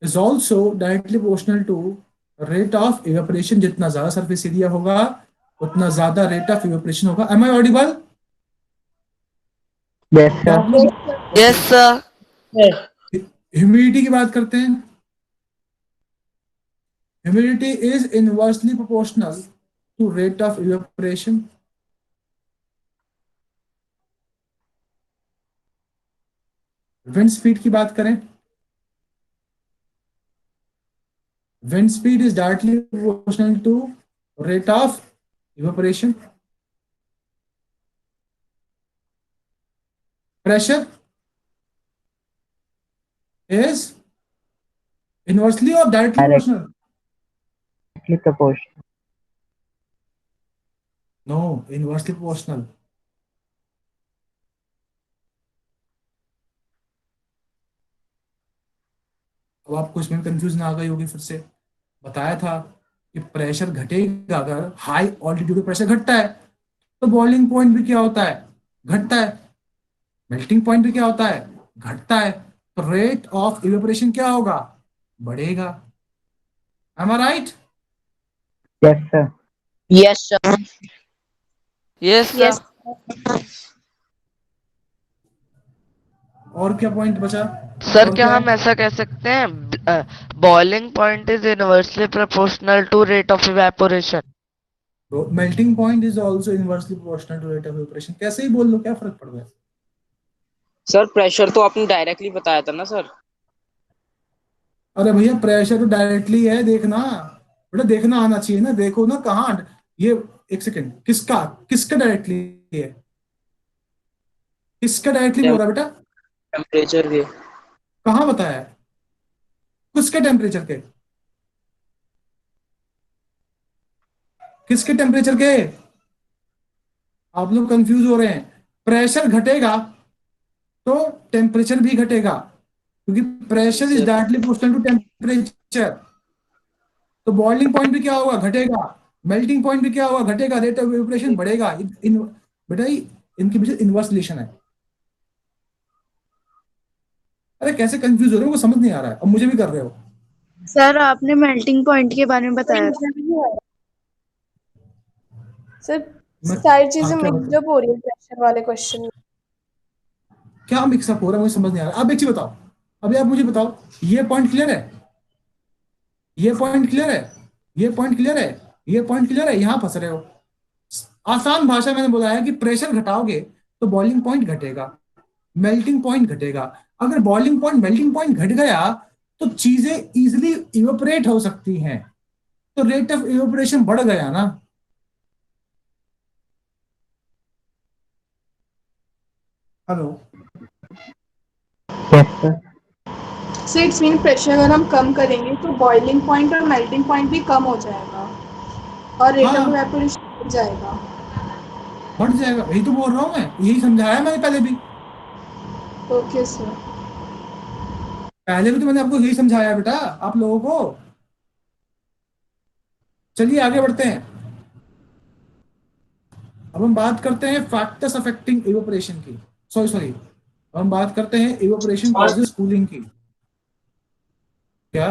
is also directly proportional to rate of evaporation. जितना ज्यादा surface area होगा उतना ज्यादा rate of evaporation होगा। Am I audible? Yes, sir. Yes, sir. Humidity की बात करते हैं। Humidity is inversely proportional to rate of evaporation. Wind speed की बात करें, wind speed is directly proportional to rate of evaporation. Pressure is inversely or directly proportional? Directly proportional. No, inversely proportional. अब आपको इसमें कंफ्यूजन आ गई होगी, फिर से बताया था कि प्रेशर घटेगा, अगर हाई ऑल्टीट्यूड पे प्रेशर घटता है तो बॉइलिंग पॉइंट भी क्या होता है, घटता है। मेल्टिंग पॉइंट भी क्या होता है, घटता है। तो रेट ऑफ इवेपोरेशन क्या होगा, बढ़ेगा। Am I right? Yes, sir. Yes, sir. Yes, sir. और क्या पॉइंट बचा? सर और क्या क्या हम ऐसा कह सकते हैं boiling point is inversely proportional to rate of evaporation? Melting point is also inversely proportional to rate of evaporation. कैसे ही बोल लो, क्या फर्क पड़ गया? सर प्रेशर तो आपने डायरेक्टली बताया था ना सर। अरे भैया प्रेशर तो डायरेक्टली है, देखना बेटा, देखना आना चाहिए ना, देखो ना कहाँ ये। एक सेकंड, किसका किसका डायरेक्टली है, किसका डायरेक्टली हो रहा है बेटा? टेम्परेचर के। कहाँ बताया है? किसके टेम्परेचर के? किसके टेम्परेचर के? आप लोग कंफ्यूज हो रहे हैं। प्रेशर घटेगा तो टेम्परेचर भी घटेगा, क्योंकि pressure is directly proportional to temperature. तो बॉइलिंग पॉइंट भी क्या होगा, घटेगा। मेल्टिंग पॉइंट भी क्या होगा, घटेगा। रेट ऑफ इवेपोरेशन बढ़ेगा। बेटा इनके पीछे इनवर्स रिलेशन है। अरे कैसे कंफ्यूज हो रहे हो, समझ नहीं आ रहा है, अब मुझे भी कर रहे हो। सर आपने मेल्टिंग पॉइंट के बारे में बताया था। सर सारी चीजें क्या मिक्सअप हो रही है प्रेशर वाले क्वेश्चन में। क्या मिक्सअप हो रहा है, मुझे समझ नहीं आ रहा। अब एक चीज बताओ, अभी आप मुझे बताओ, ये पॉइंट क्लियर है, ये पॉइंट क्लियर है, ये पॉइंट क्लियर है, ये पॉइंट क्लियर है, यहां फंस रहे हो। आसान भाषा मैंने बोला है कि प्रेशर घटाओगे तो बॉइलिंग पॉइंट घटेगा, मेल्टिंग पॉइंट घटेगा। अगर बॉइलिंग पॉइंट मेल्टिंग पॉइंट घट गया तो चीजें इजिली इवेपोरेट हो सकती हैं, तो रेट ऑफ इवेपोरेशन बढ़ गया ना। Hello? Yes, sir. So it's mean pressure अगर हम कम करेंगे तो बॉइलिंग पॉइंट और मेल्टिंग पॉइंट भी कम हो जाएगा और रेट ऑफ इवेपोरेशन बढ़ जाएगा। बढ़ जाएगा, वही तो बोल रहा हूँ मैं, यही समझाया मैंने पहले भी। Okay sir. पहले भी तो मैंने आपको यही समझाया बेटा आप लोगों को। चलिए आगे बढ़ते हैं। अब हम बात करते हैं फैक्टर्स अफेक्टिंग इवेपोरेशन की। सॉरी, हम बात करते हैं इवेपोरेशन कॉजेस कूलिंग की। क्या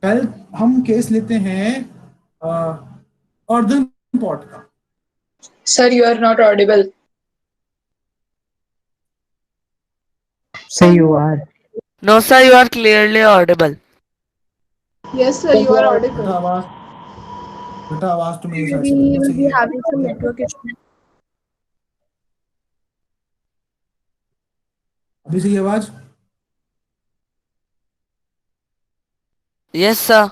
कल हम केस लेते हैं अर्धन पॉट का। Sir you are not audible. Sir, you are. No, sir, you are clearly audible. Yes sir, you are audible. बेटा आवाज तो मेरी साइड से बिल्कुल सही है। Network issue. अभी सही आवाज? Yes, sir.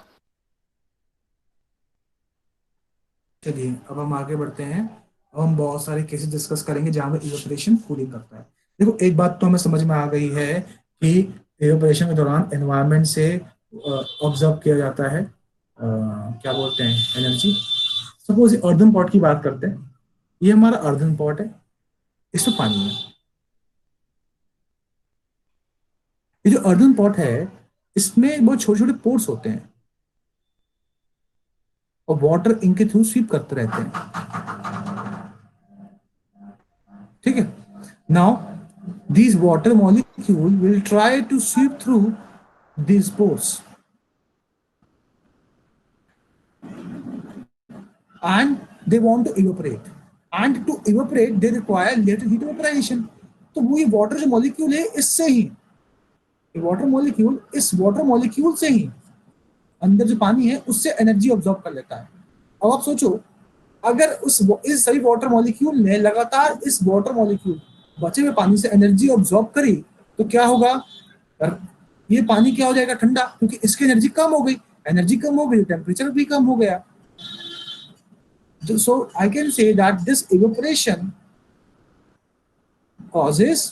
चलिए अब हम आगे बढ़ते हैं। अब हम बहुत सारे केसेस डिस्कस करेंगे जहां पे इवेपोरेशन कूलिंग करता है। देखो एक बात तो हमें समझ में आ गई है कि इवेपोरेशन के दौरान एनवायरनमेंट से ऑब्जर्व किया जाता है क्या बोलते हैं एनर्जी। सपोज अर्धन पॉट की बात करते हैं। ये हमारा अर्धन पॉट है, इसमें पानी है। ये जो अर्धन पॉट है इसमें बहुत छोटे छोटे पोर्स होते हैं और वाटर इनके थ्रू स्वीप करते रहते हैं। ठीक है। Now these water molecule will try to sweep through these pores and they want to evaporate, and to evaporate they require latent heat evaporation। तो वो ये वाटर जो मॉलिक्यूल है इससे ही ये वाटर मॉलिक्यूल इस वाटर मॉलिक्यूल से ही अंदर जो पानी है उससे एनर्जी ऑब्जॉर्ब कर लेता है। अब आप सोचो अगर इस सभी वाटर मॉलिक्यूल ने लगातार इस वाटर मॉलिक्यूल बचे हुए पानी से एनर्जी ऑब्जॉर्ब करी तो क्या होगा? ये पानी क्या हो जाएगा? ठंडा, क्योंकि इसकी एनर्जी कम हो गई। एनर्जी कम हो गई, टेम्परेचर भी कम हो गया। So I can say that this evaporation causes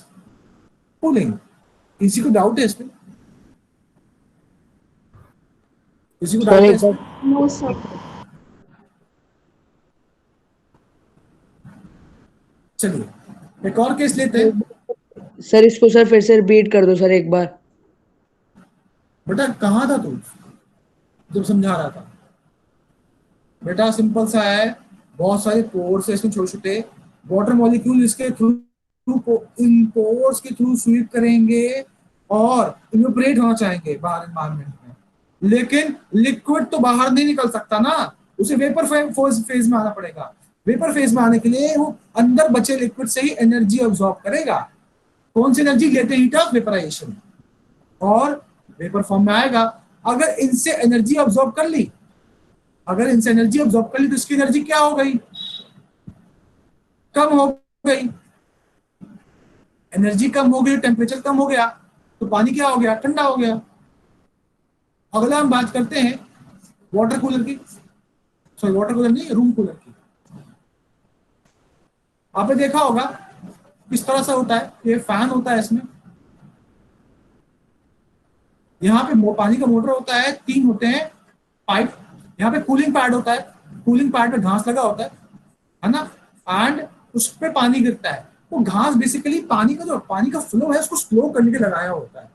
cooling. किसी को डाउट है इसमें? किसी को डाउट है इसमें? No sir. चलिए एक और केस लेते हैं। सर इसको सर फिर से रिपीट कर दो सर एक बार। बेटा कहाँ था तू जब समझा रहा था? बेटा सिंपल सा है, बहुत सारे पोर्स है इसमें छोटे छोटे, वाटर मॉलिक्यूल इसके थ्रू इन पोर्स के थ्रू स्वीप करेंगे और इवेपोरेट होना चाहेंगे बाहर एनवायरनमेंट में, लेकिन लिक्विड तो बाहर नहीं निकल सकता ना, उसे वेपर फेज में आना पड़ेगा। वेपर फेज में आने के लिए वो अंदर बचे लिक्विड से ही एनर्जी ऑब्जॉर्ब करेगा। कौन सी energy? Latent heat of vaporization, और वेपर फॉर्म में आएगा। अगर इनसे एनर्जी ऑब्जॉर्ब कर ली तो इसकी एनर्जी क्या हो गई? कम हो गई। एनर्जी कम हो गई, टेम्परेचर कम हो गया, तो पानी क्या हो गया? ठंडा हो गया। अगला हम बात करते हैं वाटर कूलर की। सॉरी वाटर कूलर नहीं, रूम कूलर की। आपने देखा होगा किस तरह से होता है। ये फैन होता है, इसमें यहाँ पे पानी का मोटर होता है, 3 होते हैं पाइप। यहाँ पे कूलिंग पैड होता है, कूलिंग पैड पे घास लगा होता है ना, एंड उस पे पानी गिरता है। वो घास बेसिकली पानी का फ्लो है उसको स्लो करने के लगाया होता है।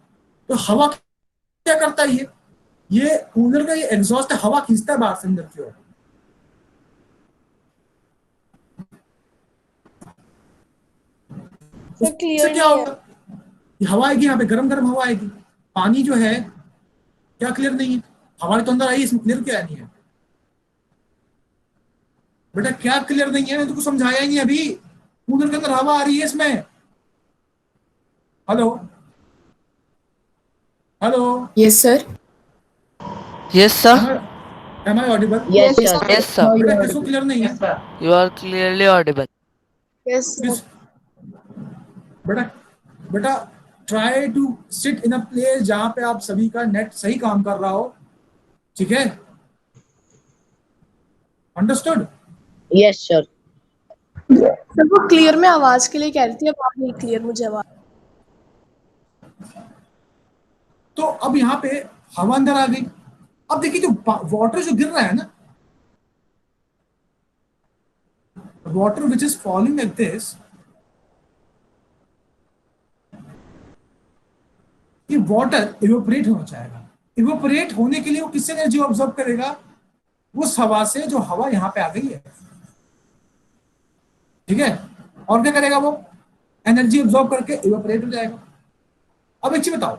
तो हवा क्या करता है? ये कूलर का ये एग्जॉस्ट है, हवा खींचता है बाहर से अंदर की ओर। क्या होगा? हवा आएगी, यहाँ पे गरम गरम हवा आएगी। पानी जो है क्या क्लियर नहीं है? हवा तो अंदर आई, इसमें क्लियर क्या नहीं है? बेटा क्या क्लियर नहीं है? मैंने तुमको समझाया ही नहीं अभी। कूलर के अंदर हवा आ रही है इसमें। Hello hello. Yes sir. Yes, sir. Am I audible? Yes, sir. Yes, sir. बेटा किसको क्लियर नहीं है? You are clearly audible. Yes बेटा try to sit in a place जहां पे आप सभी का नेट सही काम कर रहा हो। ठीक है? अंडरस्टूड? Yes sir. सर वो क्लियर में आवाज के लिए कह रही थी, अब आ गई क्लियर मुझे आवाज। तो अब यहाँ पे हवा अंदर आ गई। अब देखिए जो वाटर जो गिर रहा है ना, water which is falling like this, ये वाटर इवोपरेट होना चाहेगा। इवोपरेट होने के लिए वो किससे एनर्जी ऑब्जर्व करेगा? उस हवा से जो हवा यहाँ पे आ गई है, ठीक है। और क्या करेगा वो? एनर्जी ऑब्जर्व करके इवोपरेट हो जाएगा। अब एक चीज बताओ,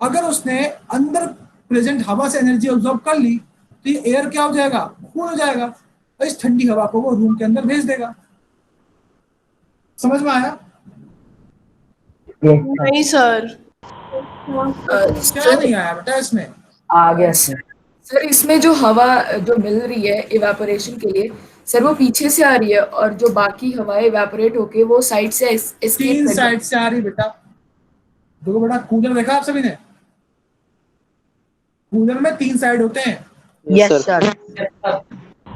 अगर उसने अंदर प्रेजेंट हवा से एनर्जी ऑब्जर्व कर ली तो ये एयर क्या हो जाएगा? कूल हो जाएगा, और इस ठंडी हवा को वो रूम के अंदर भेज देगा। समझ में आया? नहीं सर। क्या नहीं आया बेटा इसमें? आ गया सर। सर इसमें जो हवा जो मिल रही है इवेपोरेशन के लिए, सर वो पीछे से आ रही है और जो बाकी हवा इवेपोरेट होके वो साइड से एस्केप तीन कर साइड से आ रही बेटा। देखो बेटा, कूलर देखा आप सभी ने? कूलर में 3 साइड होते हैं। Yes sir.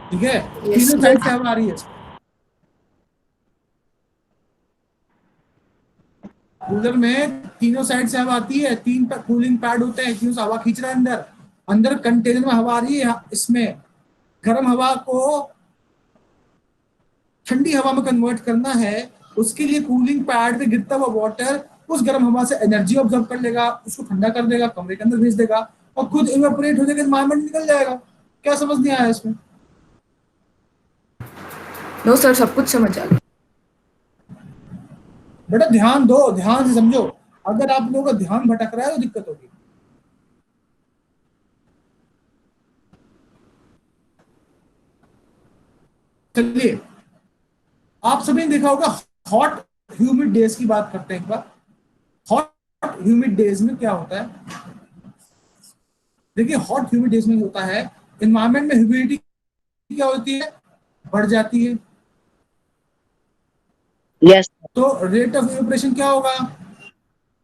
ठीक है, तीनों साइड से हवा आ रही है। कूलर में तीनों साइड से हवा आती है, 3 कूलिंग पैड होते हैं, तीनों से हवा खींच रहा है अंदर। अंदर कंटेनर में हवा आ रही है, इसमें गर्म हवा को ठंडी हवा में कन्वर्ट करना है। उसके लिए कूलिंग पैड पे गिरता हुआ वाटर उस गर्म हवा से एनर्जी ऑब्जर्व कर लेगा, उसको ठंडा कर देगा, कमरे के अंदर भेज देगा और खुद इवेपोरेट हो जाएगा, एनवायरमेंट निकल जाएगा। क्या समझ नहीं आया इसमें? नो सर, सब कुछ समझ आ गया। बेटा ध्यान दो, ध्यान से समझो। अगर आप लोगों का ध्यान भटक रहा है तो दिक्कत होगी। चलिए, आप सभी ने देखा होगा हॉट ह्यूमिड डेज की बात करते हैं एक बार। हॉट ह्यूमिड डेज में क्या होता है? देखिए, हॉट ह्यूमिड डेज में होता है एनवायरमेंट में ह्यूमिडिटी क्या होती है? बढ़ जाती है। यस। तो रेट ऑफ इवेपोरेशन क्या होगा?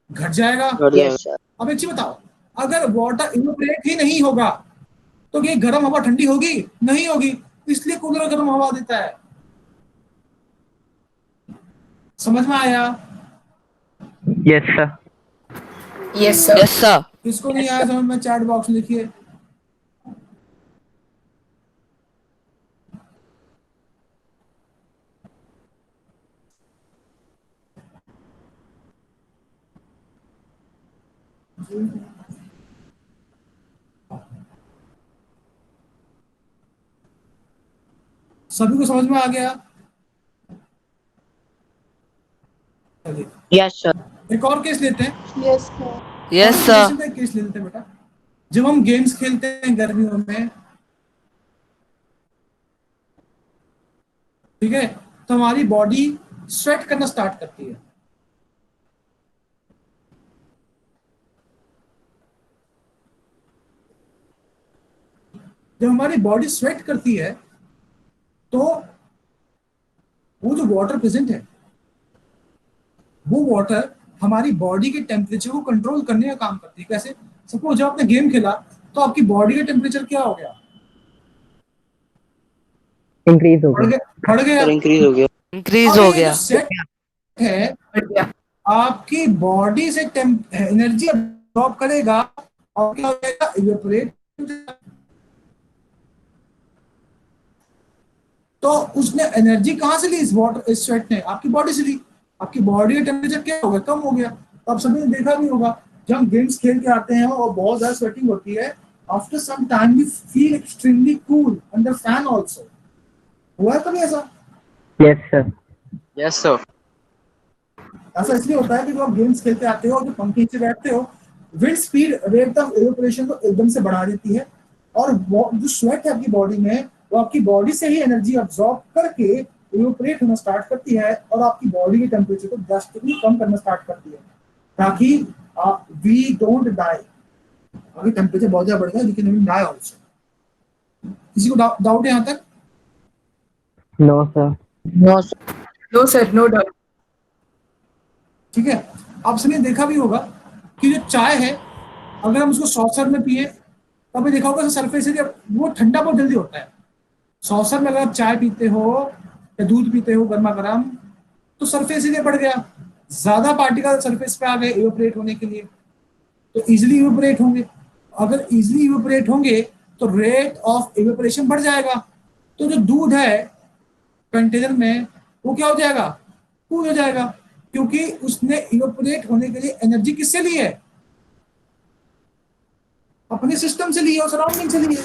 घट जाएगा। Yes sir. अब एक चीज बताओ, अगर वाटर इवेपोरेट ही नहीं होगा तो ये गर्म हवा ठंडी होगी? नहीं होगी। इसलिए कूलर गर्म हवा देता है। समझ में आया? Yes sir. Yes sir. Yes sir. किसको नहीं आया समझ में? चैट बॉक्स में लिखिए। सभी को समझ में आ गया? Yes sir. एक और केस लेते हैं। Yes sir. Yes sir. का केस ले लेते हैं बेटा। जब हम गेम्स खेलते हैं गर्मियों में, ठीक है, तो हमारी बॉडी स्वेट करना स्टार्ट करती है। जब हमारी बॉडी स्वेट करती है तो वो जो वाटर प्रेजेंट है, वो वाटर हमारी बॉडी के टेम्परेचर को कंट्रोल करने का काम करती है। कैसे? सपोज जब आपने गेम खेला तो आपकी बॉडी का टेम्परेचर क्या हो गया? इंक्रीज हो गया। बढ़ गया। इंक्रीज हो गया। इंक्रीज हो गया। सेट है, आपकी बॉडी से एनर्जी अब्सॉर्ब करेगा और क्या हो जाएगा? इवेपोरेट। तो उसने एनर्जी कहां से ली? इस वाटर, इस स्वेट ने आपकी बॉडी से ली। आपकी बॉडी का टेम्परेचर क्या हो गया? कम हो गया। तो आप सभी ने देखा भी होगा, जब हम गेम्स खेल के आते हैं और बहुत ज्यादा स्वेटिंग होती है, after some time we feel extremely cool under fan also. हुआ है कभी ऐसा? Yes sir. Yes sir. ऐसा इसलिए होता है कि जब आप गेम्स खेलते आते हो और जो पंखे नीचे बैठते हो, wind speed rate of evaporation को एकदम से बढ़ा देती है और जो स्वेट है आपकी बॉडी में, वो आपकी बॉडी से ही एनर्जी अब्सॉर्ब करके इवेपोरेट होना स्टार्ट करती है और आपकी बॉडी के टेम्परेचर को ड्रास्टिकली कम करना स्टार्ट करती है, ताकि आप वी डोंट डाई। अगर टेम्परेचर बहुत ज्यादा बढ़ गया, we can even die also. किसी को डाउट है यहाँ तक? No sir. No sir. No sir, no doubt. ठीक है, आप सबने देखा भी होगा कि जो चाय है, अगर हम उसको सॉफ्ट सर्व में पिए, तो आपने देखा होगा सरफेस एरिया वो ठंडा बहुत जल्दी होता है। सॉसर में अगर आप चाय पीते हो या दूध पीते हो गर्मा गर्म, तो सरफेस एरिया बढ़ गया, ज्यादा पार्टिकल सरफेस पे आ गए इवेपोरेट होने के लिए, तो इजिली इवेपोरेट होंगे। अगर इजिली इवेपोरेट होंगे तो रेट ऑफ इवेपोरेशन बढ़ जाएगा, तो जो दूध है कंटेनर में वो क्या हो जाएगा, कूल हो जाएगा, क्योंकि उसने इवेपोरेट होने के लिए एनर्जी किससे ली है, अपने सिस्टम से ली है और सराउंडिंग से ली है।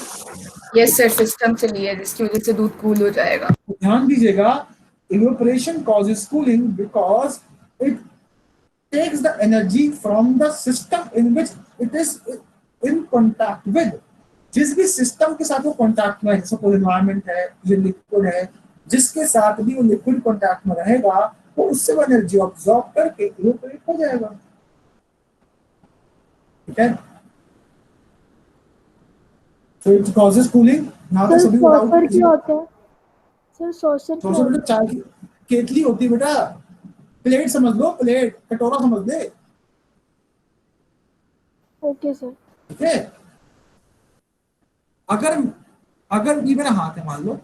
यस सर, सिस्टम से ली है, जिसकी वजह से दूध कूल हो जाएगा। ध्यान दीजिएगा, evaporation causes cooling because it takes the energy from the system in which it is in contact with। जिस भी सिस्टम के साथ वो कॉन्टैक्ट में है, सपोज एनवायरनमेंट है, ये लिक्विड है, जिसके साथ भी वो लिक्विड कॉन्टैक्ट में रहेगा वो उससे वो एनर्जी ऑब्जॉर्ब करके इवेपोरेट हो जाएगा। ठीक है, so it causes cooling। यहाँ तक सभी सॉसर क्या होता है सर? सॉसर बेटा चाय की केतली होती है बेटा, प्लेट समझ लो, प्लेट कटोरा समझ ले। Okay sir. ठीक है, अगर ये मेरा हाथ है मान लो,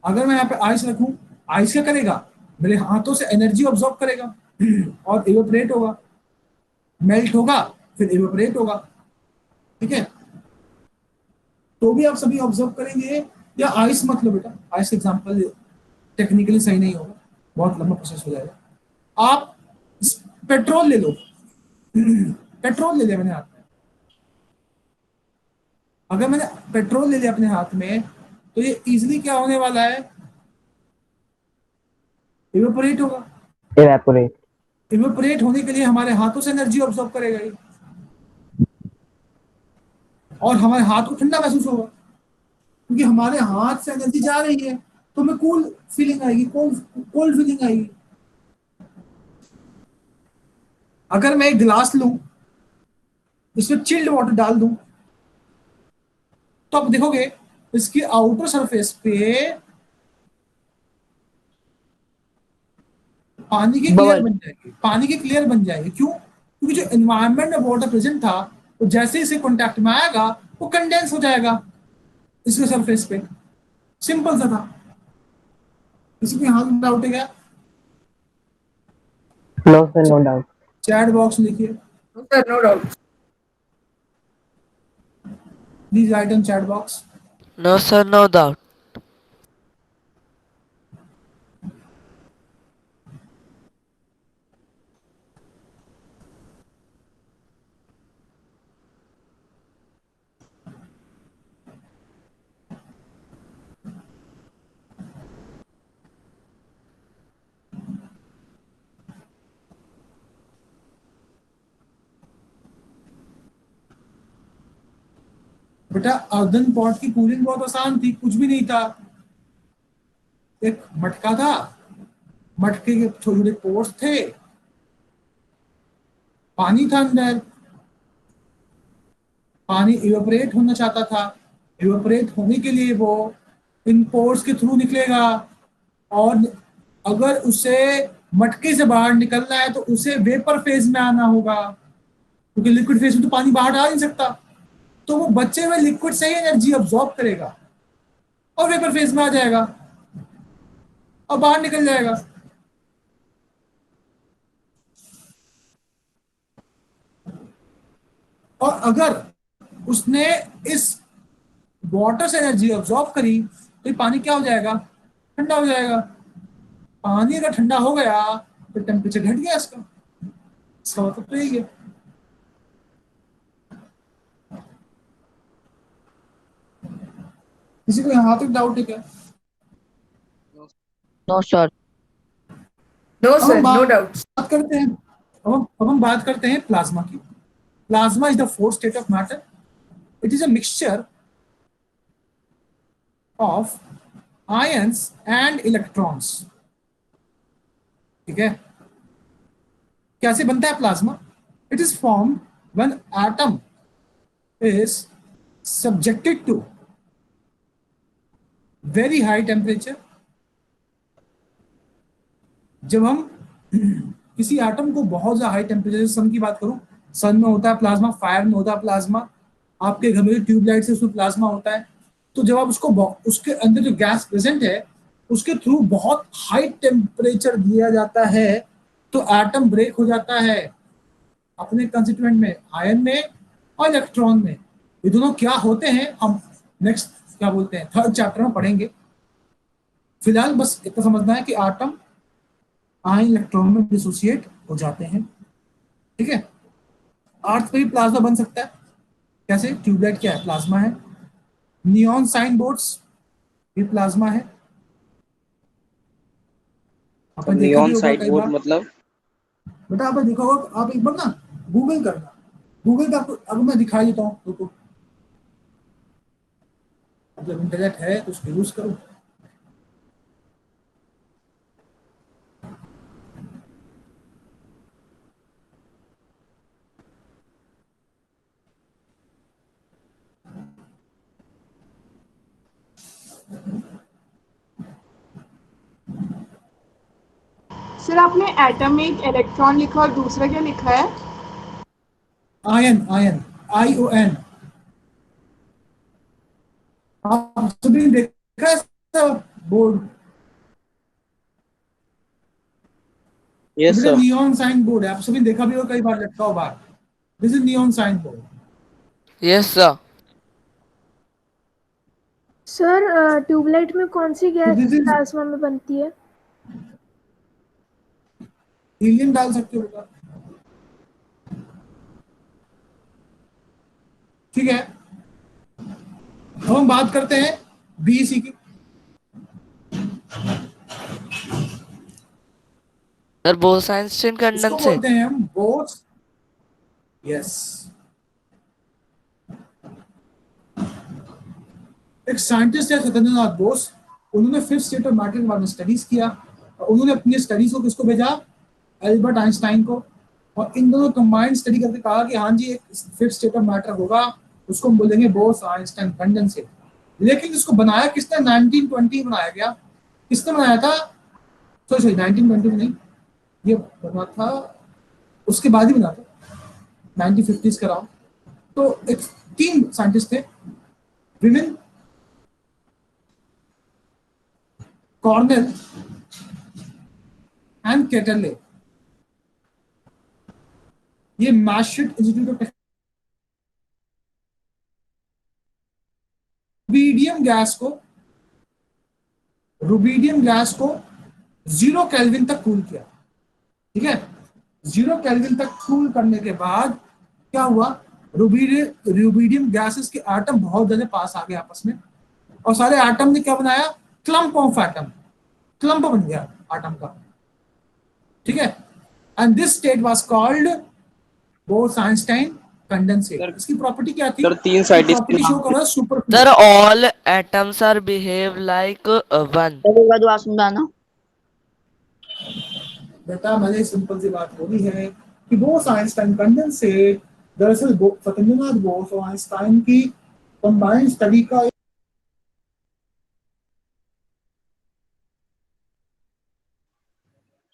अगर मैं यहाँ पे आइस रखूं, आइस क्या करेगा, मेरे हाथों से एनर्जी ऑब्जॉर्ब करेगा और इवेपोरेट होगा, मेल्ट होगा फिर इवेपोरेट होगा। ठीक है, तो भी आप सभी ऑब्जर्व करेंगे। या आइस मत लो बेटा, आइस एग्जांपल टेक्निकली सही नहीं होगा, बहुत लंबा प्रोसेस हो जाएगा। आप पेट्रोल ले लो पेट्रोल ले लिया मैंने हाथ में, अगर मैंने पेट्रोल ले लिया अपने हाथ में तो ये इजीली क्या होने वाला है, इवेपोरेट होगा। इवेपोरेट होने के लिए हमारे हाथों से एनर्जी ऑब्जॉर्व करेगा ये, और हमारे हाथ को ठंडा महसूस होगा, क्योंकि हमारे हाथ से एनर्जी जा रही है तो हमें कूल फीलिंग आएगी, कोल्ड फीलिंग आएगी। अगर मैं एक गिलास लूं, इसमें चिल्ड वाटर डाल दूं, तो आप देखोगे इसकी आउटर सरफेस पे पानी के क्लियर बन जाएगी, पानी के क्लियर बन जाएंगे। क्यों? क्योंकि जो एनवायरनमेंट में वाटर प्रेजेंट था तो जैसे इसे कांटेक्ट में आएगा वो कंडेंस हो जाएगा इसके सरफेस पे। सिंपल सा था। किसी के हाथ में डाउट है क्या? No sir, no doubt. Chat box में लिखिए। No sir, no doubt. Please write in chat box. No sir, no doubt. बेटा अर्दन पॉट की कूलिंग बहुत आसान थी, कुछ भी नहीं था। एक मटका था, मटके के छोटे छोटे पोर्स थे, पानी था अंदर, पानी इवेपोरेट होना चाहता था, इवेपोरेट होने के लिए वो इन पोर्स के थ्रू निकलेगा, और अगर उसे मटके से बाहर निकलना है तो उसे वेपर फेज में आना होगा, क्योंकि लिक्विड फेज में तो पानी बाहर आ नहीं सकता। तो वो बचे हुए लिक्विड से ही एनर्जी अब्सॉर्ब करेगा और वेपर फेज में आ जाएगा और बाहर निकल जाएगा। और अगर उसने इस वाटर से एनर्जी अब्सॉर्ब करी तो ये पानी क्या हो जाएगा, ठंडा हो जाएगा। पानी अगर ठंडा हो गया तो टेम्परेचर घट गया इसका मतलब तो यही है। किसी को यहाँ तक डाउट है क्या? No sir. No sir, no doubt. बात करते हैं, अब हम बात करते हैं प्लाज्मा की। Plasma is the fourth state of matter. It is a mixture of ions and electrons. ठीक है, कैसे बनता है plasma? It is form when atom is subjected to very high temperature. जब हम किसी एटम को बहुत ज्यादा हाई टेम्परेचर, सन की बात करूं, सन में होता है प्लाज्मा, फायर में होता है प्लाज्मा, आपके घर में ट्यूबलाइट से उसमें प्लाज्मा होता है। तो जब आप उसके अंदर जो गैस प्रेजेंट है उसके थ्रू बहुत हाई टेम्परेचर दिया जाता है तो एटम ब्रेक हो जाता है अपने कंस्टिट्यूएंट में, आयन में और इलेक्ट्रॉन में। ये दोनों क्या होते हैं हम नेक्स्ट क्या बोलते हैं थर्ड चैप्टर में पढ़ेंगे। फिलहाल बस इतना समझना है कि एटम आयन इलेक्ट्रॉन में डिसोसिएट हो जाते हैं। ठीक है, अर्थ पे भी प्लाज्मा बन सकता है। कैसे? ट्यूबलाइट क्या है? प्लाज्मा है। नियॉन साइन बोर्ड्स ये प्लाज्मा है। आपने देखा भी नियॉन होगा साइड कई बोर्ड बार। मतलब? बेटा आपने देखा होगा, आप एक बार ना गूगल करना, गूगल पे आपको अगर मैं दिखा देता हूँ तो जब इंटरनेट है तो उसको यूज करो। सर आपने एटम में एक इलेक्ट्रॉन लिखा और दूसरा क्या लिखा है? Ion, ion, ION। आप सभी ने देखा है बोर्ड? यस बेटा सर। नियॉन साइन बोर्ड है, आप सभी ने देखा भी होगा कई बार लटका हुआ बाहर। This is neon sign board. Yes sir. Sir tubelight में कौन सी गैस दिस इज प्लाज्मा में बनती है? हीलियम डाल सकते हो बेटा। ठीक है, अब हम बात करते हैं BEC की। सर बोस-आइंस्टाइन इसको कंडेंसेट। बोलते हैं हम बोस। यस, एक साइंटिस्ट है सत्येंद्रनाथ बोस, उन्होंने फिफ्थ स्टेट ऑफ मैटर के बारे में स्टडीज किया और उन्होंने अपनी स्टडीज को किसको भेजा? एल्बर्ट आइंस्टाइन को। और इन दोनों कंबाइंड स्टडी करके कहा कि हाँ जी एक फिफ्थ स्टेट ऑफ मैटर होगा, उसको हम बोलेंगे बोस आइंस्टाइन कंडेंसेट। लेकिन इसको बनाया किसने? 1920 बनाया गया। किसने बनाया था? सॉरी 1920 में नहीं, ये बना था उसके बाद ही बना था 1950s का राउंड। तो एक 3 साइंटिस्ट थे, विमेन, कॉर्नेल एंड केटरले। ये Massachusetts institute of rubidium gas को 0 केल्विन तक कूल किया। ठीक है, 0 केल्विन तक कूल करने के बाद क्या हुआ? रुबीडियम गैसेस के एटम बहुत ज्यादा पास आ गए आपस में और सारे एटम ने क्या बनाया? क्लम्प ऑफ एटम, क्लम्प बन गया एटम का। ठीक है, and this state was called Bose Einstein condensate. इसकी प्रॉपर्टी क्या थी? सर 3 साइंटिस्ट के प्रॉपर्टी शो नाम कर रहा है super. Sir all atoms are behave like one. दुआ समझाना। बेटा मैंने सिंपल सी बात बोली है कि बोस-आइंस्टाइन कंडेंसेट दरअसल सत्येंद्रनाथ बोस और आइंस्टाइन की कंबाइंड स्टडी का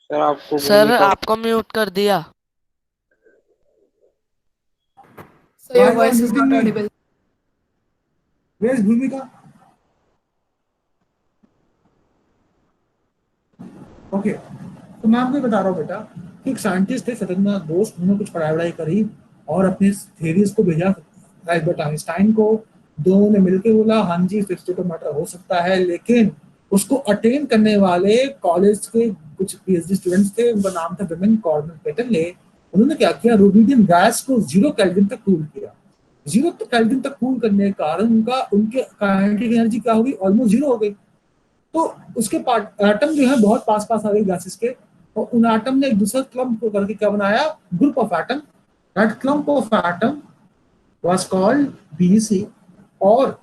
सर आपको सर भूमिका आपको म्यूट कर दिया। So your voice is not audible. Where is भूमिका? ओके, तो मैं आपको बता रहा हूँ बेटा कि एक साइंटिस्ट थे सत्येंद्रनाथ बोस, उन्होंने कुछ पढ़ाई करी और अपनी थेरीज को भेजा एल्बर्ट आइंस्टाइन को। दोनों ने मिलकर बोला हाँ जी फिफ्थ स्टेट ऑफ मैटर हो सकता है, लेकिन उसको अटेन करने वाले कॉलेज के कुछ PhD स्टूडेंट्स थे, उनका नाम था विमेन, कॉर्नेल, केटरले। उन्होंने क्या किया? रुबीडियम गैस को 0 केल्विन तक कूल किया। 0 केल्विन तक कूल करने के कारण उनके काइनेटिक एनर्जी क्या होगी? ऑलमोस्ट 0 हो गई। तो उसके एटम जो है बहुत पास पास आ गए गैसेस के और उन एटम ने एक दूसरा क्लम्प को करके क्या बनाया? Group of atom. That clump of atom was called BEC। और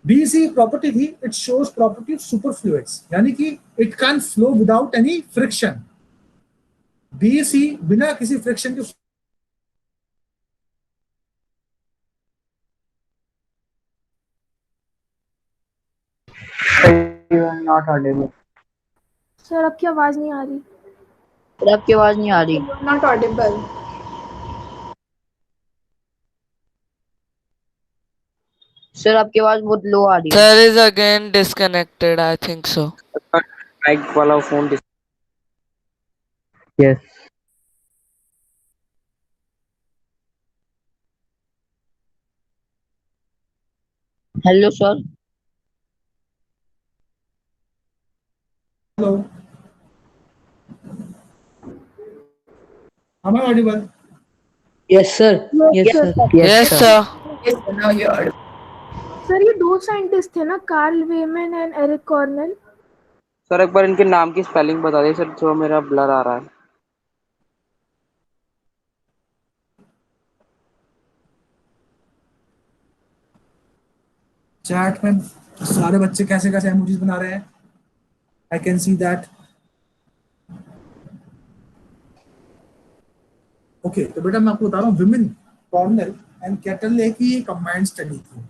BEC प्रॉपर्टी थी, इट शोज प्रॉपर्टी ऑफ सुपरफ्लुइड्स, यानी कि it can flow without any friction. BEC बिना किसी फ्रिक्शन के You are not audible. Sir आपकी आवाज नहीं आ रही। सर आपकी आवाज नहीं आ रही। Not audible. सर आपकी आवाज बहुत लो आ रही है। Sir is again disconnected, I think so. Mic वाला फोन Yes. Hello sir. Hello, am I audible? Yes, sir. Yes, Yes, sir. Yes, sir. Yes, sir, now you are. Sir ये दो scientist थे ना, Carl Wieman and Eric Cornell. Sir एक बार इनके नाम की स्पेलिंग बता दे सर, थोड़ा मेरा ब्लर आ रहा है। चैट में सारे बच्चे कैसे कैसे इमोजीज बना रहे हैं, I can see that. Okay, तो बेटा मैं आपको बता रहा हूँ, विमेन कॉर्नेल एंड कैटरले की कंबाइंड स्टडी थी,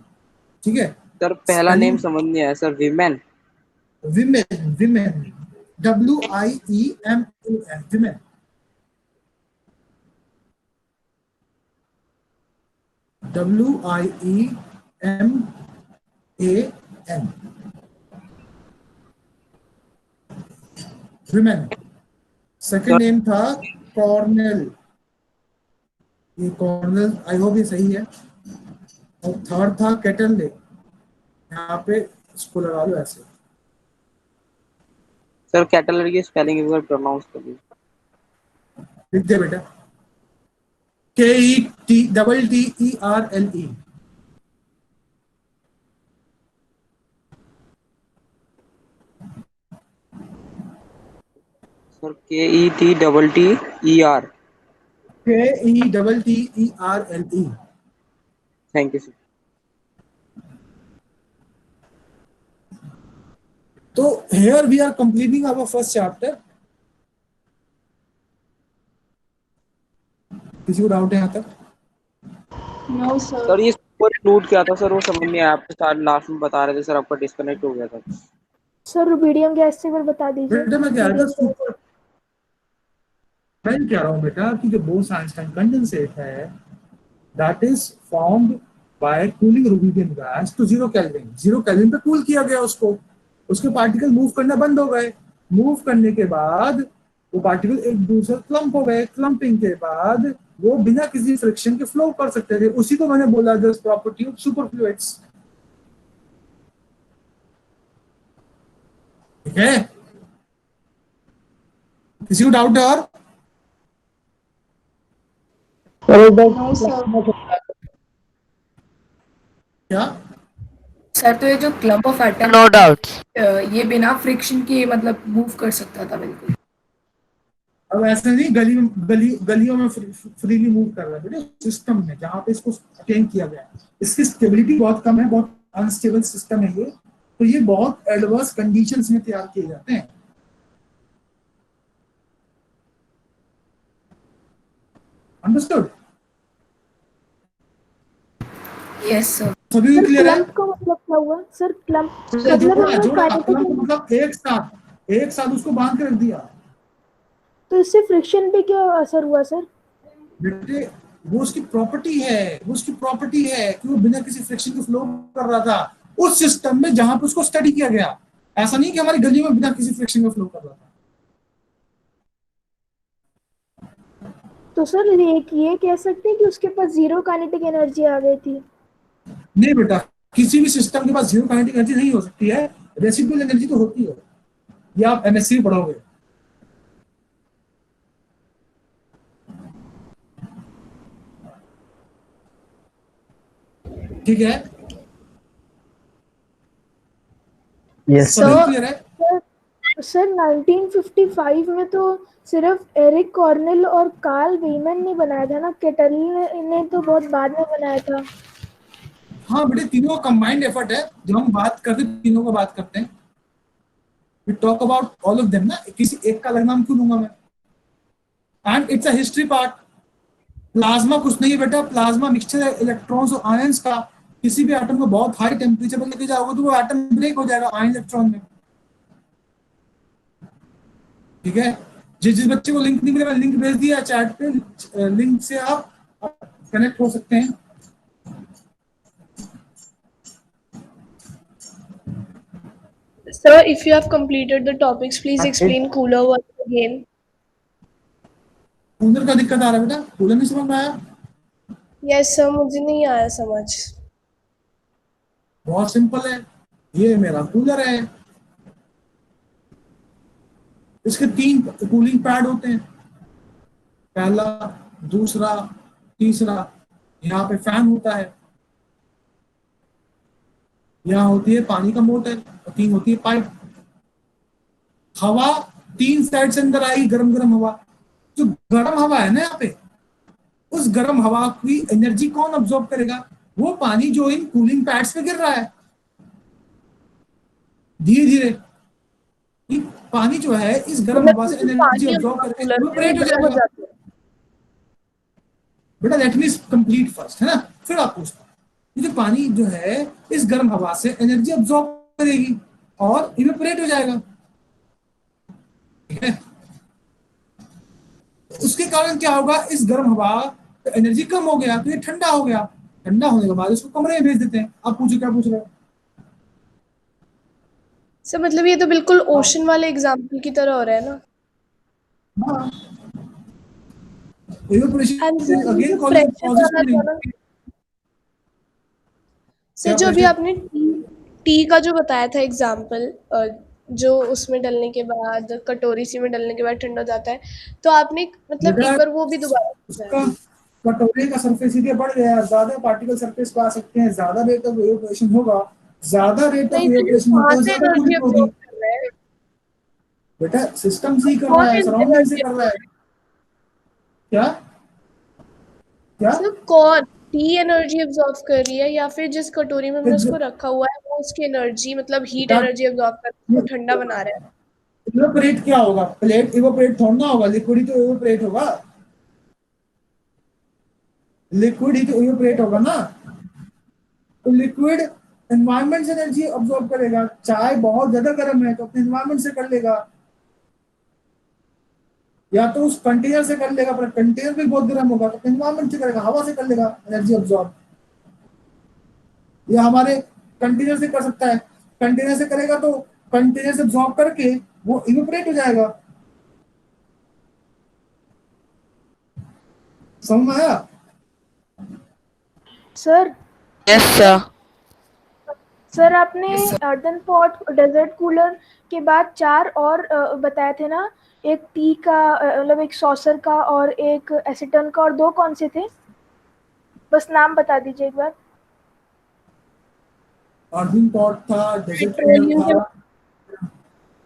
ठीक है। सर पहला नेम समझ नहीं आया sir, women. Women, women, WIEMAN, women. WIEMAN, women. Second name था कॉर्नेल, ये कॉर्नेल, आई होप ये सही है। और थर्ड था कैटरले, यहाँ पे इसको लगा लो ऐसे। सर कैटलर की स्पेलिंग एक बार प्रोनाउंस कर दीजिए। लिख दे बेटा, KETTERLE। Sir KETTER। KETTERLE। Thank you sir. तो here we are completing our first chapter। किसी को डाउट है यहाँ तक? No sir. सर ये सुपर फ्लूइड क्या था सर, वो समझ नहीं आया, आप साथ लास्ट में बता रहे थे सर, आपका डिस्कनेक्ट हो गया था। सर रुबीडियम गैस से बता दीजिए। बेटा मैं कह रहा था सुपर, मैं कह रहा हूँ बेटा कि जो बोस-आइंस्टाइन कंडेंसेट है, that is formed by cooling rubidium gas to 0 kelvin. 0 kelvin पे कूल किया गया उसको, उसके पार्टिकल मूव करना बंद हो गए। मूव करने के बाद वो पार्टिकल एक दूसरे क्लम्प हो गए। क्लम्पिंग के बाद वो बिना किसी फ्रिक्शन के फ्लो कर सकते थे। उसी को मैंने बोला दिस प्रॉपर्टी ऑफ सुपरफ्लुइड्स, ठीक है। किसी को डाउट है और? No sir. क्या सर तो ये जो clump of atom, No doubts. ये बिना फ्रिक्शन के मतलब मूव कर सकता था बिल्कुल। अब ऐसा नहीं गलियों में फ्रीली मूव कर रहा है बेटे, सिस्टम में जहां पे इसको अटेन किया गया है। इसकी स्टेबिलिटी बहुत कम है, बहुत अनस्टेबल सिस्टम है ये, तो ये बहुत एडवर्स कंडीशंस में तैयार किए जाते हैं। अंडरस्टूड? Yes sir. सभी को क्लियर है? क्लम्प का मतलब क्या हुआ सर? क्लम्प मतलब एक साथ उसको बांध के रख दिया, तो इससे फ्रिक्शन पे क्या असर हुआ सर? बेटे वो उसकी प्रॉपर्टी है, कि वो बिना किसी फ्रिक्शन के फ्लो कर रहा था उस सिस्टम में जहां पे उसको स्टडी किया गया। ऐसा नहीं कि हमारी गलियों में बिना किसी फ्रिक्शन के फ्लो कर रहा था। तो सर ये कह सकते हैं कि उसके पास 0 काइनेटिक एनर्जी आ गई थी? नहीं बेटा, किसी भी सिस्टम के पास 0 काइनेटिक एनर्जी नहीं हो सकती है, रेसिडुअल एनर्जी तो होती है। ये आप एमएससी में पढ़ोगे। ठीक है? Yes, सभी sir. क्लियर है? सर 1955 में तो सिर्फ एरिक कॉर्नेल और कार्ल वेमन ने बनाया था ना, कैटरले ने तो बहुत बाद में बनाया था। हाँ बेटे, तीनों का कंबाइंड एफर्ट है। जब हम बात करते हैं तीनों का बात करते हैं, we talk about all of them ना, किसी एक का अलग नाम क्यों लूंगा मैं? And it's a history part. Plasma कुछ नहीं है बेटा, प्लाज्मा मिक्सचर है इलेक्ट्रॉन्स और आयंस का। किसी भी एटम को बहुत हाई टेम्परेचर पर लेके जाओगे तो वो एटम ब्रेक हो जाएगा आयन इलेक्ट्रॉन में, ठीक है। जिस बच्चे को लिंक नहीं मिला, मैं लिंक भेज दिया चैट पे, लिंक से आप कनेक्ट हो सकते हैं। Sir, if you have completed the topics, please explain cooler once again. Cooler का दिक्कत आ रहा है बेटा, कूलर नहीं समझ में आया? Yes sir, मुझे नहीं आया समझ। बहुत सिंपल है, ये मेरा कूलर है, इसके 3 कूलिंग पैड होते हैं, पहला, दूसरा, तीसरा। यहाँ पे फैन होता है, यहाँ होती है पानी का मोटर और 3 होती है पाइप। हवा 3 साइड से अंदर आई, गरम गरम हवा। जो गरम हवा है ना यहाँ पे, उस गरम हवा की एनर्जी कौन अब्सॉर्ब करेगा? वो पानी जो इन कूलिंग पैड्स पे गिर रहा है धीरे धीरे। पानी जो है इस गर्म हवा से एनर्जी अब्सॉर्ब करके इवेपोरेट हो जाएगा। बेटा लेट मी कंप्लीट फर्स्ट, है ना, फिर आप पूछना। ये जो पानी जो है इस गर्म हवा से एनर्जी अब्सॉर्ब करेगी और इवेपोरेट हो जाएगा, ठीक है। उसके कारण क्या होगा, इस गर्म हवा एनर्जी कम हो गया तो ये ठंडा हो गया। ठंडा होने के बाद इसको कमरे में भेज देते हैं। आप पूछो क्या पूछ रहे हो? सर मतलब ये तो बिल्कुल ओशन वाले एग्जांपल की तरह हो रहा है ना। हाँ, इवेपोरेशन अगेन कॉल्ड। सर जो अभी आपने टी का जो बताया था एग्जांपल, जो उसमें डलने के बाद कटोरी सी में डलने के बाद ठंडा हो जाता है, तो आपने मतलब एक बार वो भी दोबारा। कटोरी का सरफेस एरिया बढ़ गया, ज्यादा पार्टिकल सरफेस पे आ सकते हैं, ज्यादा रेट ऑफ इवेपोरेशन होगा, ज्यादा रेट ऑफ इवेपोरेशन होगा, ज्यादा कूलिंग होगी। बेटा सिस्टम से ही कर रहा है, सराउंडिंग से कर रहा है। क्या क्या कौन टी एनर्जी अब्सॉर्ब कर रही है, या फिर जिस कटोरी में हमने उसको रखा हुआ है वो उसकी एनर्जी मतलब हीट एनर्जी अब्सॉर्ब करके वो ठंडा बना रहा है? इवेपोरेट क्या होगा? प्लेट इवेपोरेट थोड़ा ना होगा, लिक्विड ही तो इवेपोरेट होगा। लिक्विड ही तो इवेपोरेट होगा ना। तो लिक्विड एनवायरनमेंट से एनर्जी अब्सॉर्ब करेगा। चाय बहुत ज्यादा गर्म है तो अपने एनवायरनमेंट से कर लेगा, या तो उस कंटेनर से कर लेगा, पर कंटेनर भी बहुत गर्म होगा तो एनवायरनमेंट से करेगा, हवा से कर लेगा एनर्जी अब्सॉर्ब। या हमारे कंटेनर से कर सकता है, कंटेनर से करेगा तो कंटेनर से अब्सॉर्ब करके वो इवेपोरेट हो जाएगा। समझ में आया सर? Yes sir. सर आपने अर्दन पॉट, डेजर्ट कूलर के बाद 4 और बताए थे ना, एक टी का मतलब एक सॉसर का और एक एसीटन का, और 2 कौन से थे? बस नाम बता दीजिए एक बार। अर्दन पॉट था, डेजर्ट कूलर था,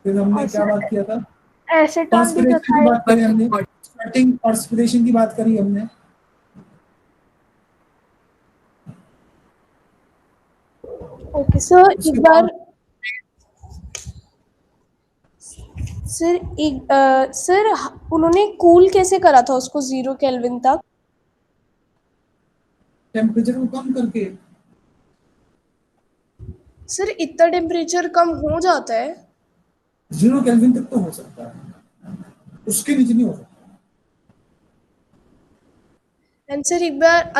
फिर हमने क्या बात किया था? एसीटन भी था, की बात करी हमने, स्वेटिंग पर्सपिरेशन की बात करी हमने। ओके सर, एक बार सर उन्होंने कूल कैसे करा था उसको 0 केल्विन तक? टेम्परेचर को कम करके। सर इतना टेम्परेचर कम हो जाता है? 0 केल्विन तक तो हो सकता है, उसके नीचे नहीं हो सकता। एंड सर एक बार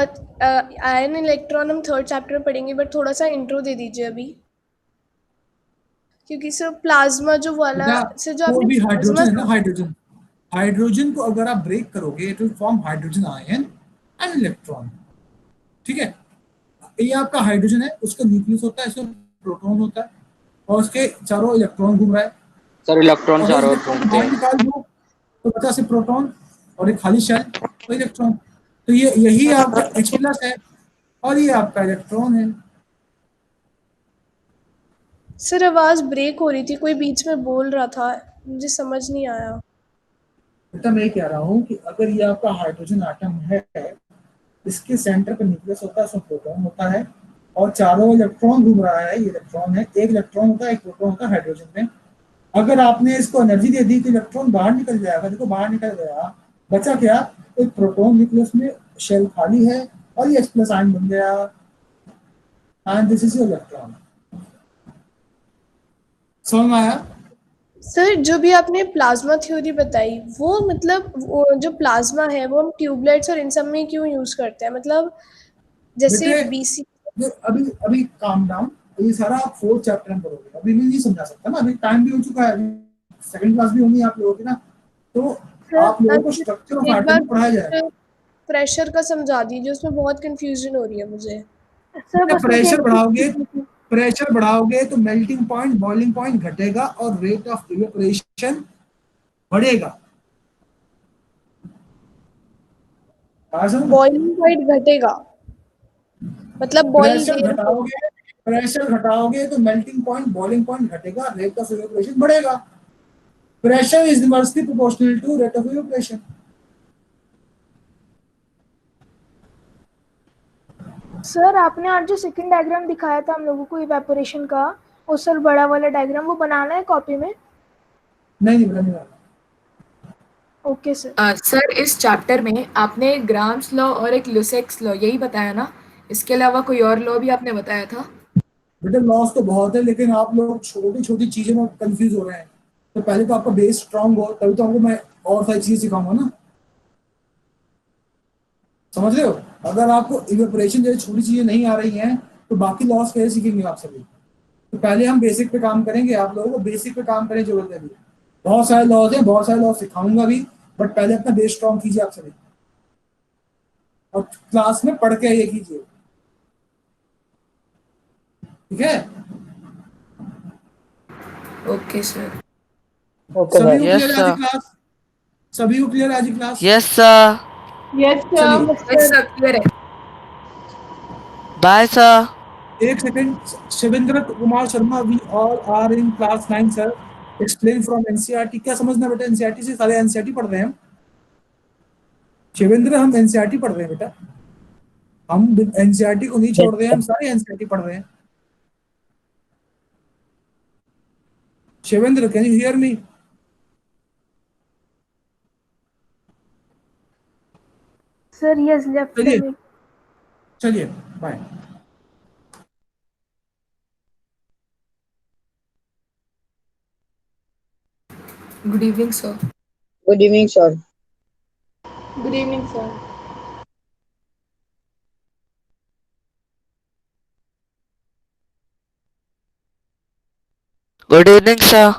आयन इलेक्ट्रॉन हम 3rd चैप्टर में पढ़ेंगे, बट थोड़ा सा इंट्रो दे दीजिए अभी, क्योंकि सर प्लाज्मा जो वाला से जो आपने भी हाइड्रोजन है ना, हाइड्रोजन को अगर आप ब्रेक करोगे it will form hydrogen ion and electron, ठीक है। ये आपका हाइड्रोजन है, उसका न्यूक्लियस होता है, इसमें प्रोटॉन होता है और उसके चारों इलेक्ट्रॉन घूम रहा है। सर इलेक्ट्रॉन चारों ओर घूमते हैं तो बचा से प्रोटॉन और एक खाली शेल तो इलेक्ट्रॉन। तो ये यही आपका H+ है और ये आपका इलेक्ट्रॉन है। सर आवाज ब्रेक हो रही थी, कोई बीच में बोल रहा था, मुझे समझ नहीं आया। बेटा मैं कह रहा हूँ कि अगर ये आपका हाइड्रोजन एटम है, इसके सेंटर पे न्यूक्लियस होता है, उसमें प्रोटॉन होता है और चारों इलेक्ट्रॉन घूम रहा है, ये इलेक्ट्रॉन है, एक इलेक्ट्रॉन होता है, एक प्रोटॉन होता है हाइड्रोजन में। अगर आपने इसको एनर्जी दे दी तो इलेक्ट्रॉन बाहर निकल जाएगा। देखो बाहर निकल गया, बचा क्या? एक प्रोटॉन न्यूक्लियस में शेल खाली है और ये H+ आयन बन गया and this is your electron. समझ में आया? सर जो भी आपने प्लाज्मा थ्योरी बताई, वो मतलब वो जो प्लाज्मा है वो हम ट्यूबलाइट्स और इन सब में क्यों यूज करते हैं? मतलब जैसे BC अभी काम डाउन, ये सारा आप 4th चैप्टर में पढ़ोगे, अभी मैं नहीं समझा सकता ना, अभी टाइम भी हो चुका है, सेकंड क्लास भी होंगी आप लोगों की ना, तो आप लोगों को स्ट्रक्चर ऑफ एक एटम बार में पढ़ाया जाएगा। प्रेशर का समझा दीजिए, उसमें बहुत कंफ्यूजन हो रही है मुझे। सर बस मुझे प्रेशर एक बढ़ाओगे, प्रेशर बढ़ाओगे तो मेल्टिंग पॉइंट, बॉइलिंग पॉइंट घटेगा और रेट ऑफ इवेपोरेशन बढ़ेगा। बॉइलिंग पॉइंट घटेगा मतलब बॉइल प्रेशर घटाओगे तो मेल्टिंग पॉइंट, बॉइलिंग पॉइंट घटेगा, रेट ऑफ इवेपोरेशन बढ़ेगा। Pressure is inversely proportional to rate of evaporation. Sir आपने आज जो सेकंड डायग्राम दिखाया था हम लोगों को इवेपोरेशन का, वो सर बड़ा वाला डायग्राम, वो बनाना है कॉपी में? नहीं बनाने। Okay sir. सर इस चैप्टर में आपने ग्राम्स लॉ और एक लुसेक्स लॉ यही बताया ना? इसके अलावा कोई और लॉ भी आपने बताया था? बेटा लॉस तो बहुत है, लेकिन आप लोग छोटी छोटी चीजों में कंफ्यूज हो रहे हैं। तो पहले तो आपका बेस स्ट्रांग हो, तभी तो आपको मैं और सारी चीजें सिखाऊंगा ना, समझ रहे हो? अगर आपको इवेपोरेशन जैसी छोटी चीजें नहीं आ रही हैं तो बाकी लॉस कैसे सीखेंगे आप सभी? तो पहले हम बेसिक पे काम करेंगे, आप लोगों को बेसिक पे काम करने की जरूरत है अभी। बहुत सारे लॉज हैं, बहुत सारे लॉज सिखाऊंगा भी, बट पहले अपना बेस स्ट्रांग कीजिए आप सभी, और क्लास में पढ़ के ये कीजिए, ठीक है? Okay sir. ओके सभी सर। को यस क्लियर है आज की सर, क्लास? सभी को क्लियर है आज की क्लास? यस सर, यस चलिए सर। यस सर, क्लियर है। Bye sir. एक second, Shivendra Kumar Sharma, we all are in class 9 sir, explain from NCERT. क्या समझना बेटा एनसीईआरटी से? सारे एनसीईआरटी पढ़ रहे हैं हम। शिवेंद्र हम एनसीईआरटी पढ़ रहे हैं बेटा, हम एनसीईआरटी को नहीं छोड़ रहे हैं, हम सारे एनसीईआरटी पढ़ रहे हैं। Shivendra can you hear me? Sir yes, left चलिए में। चलिए bye. Good evening sir. Good evening sir. Good evening sir. Good evening sir.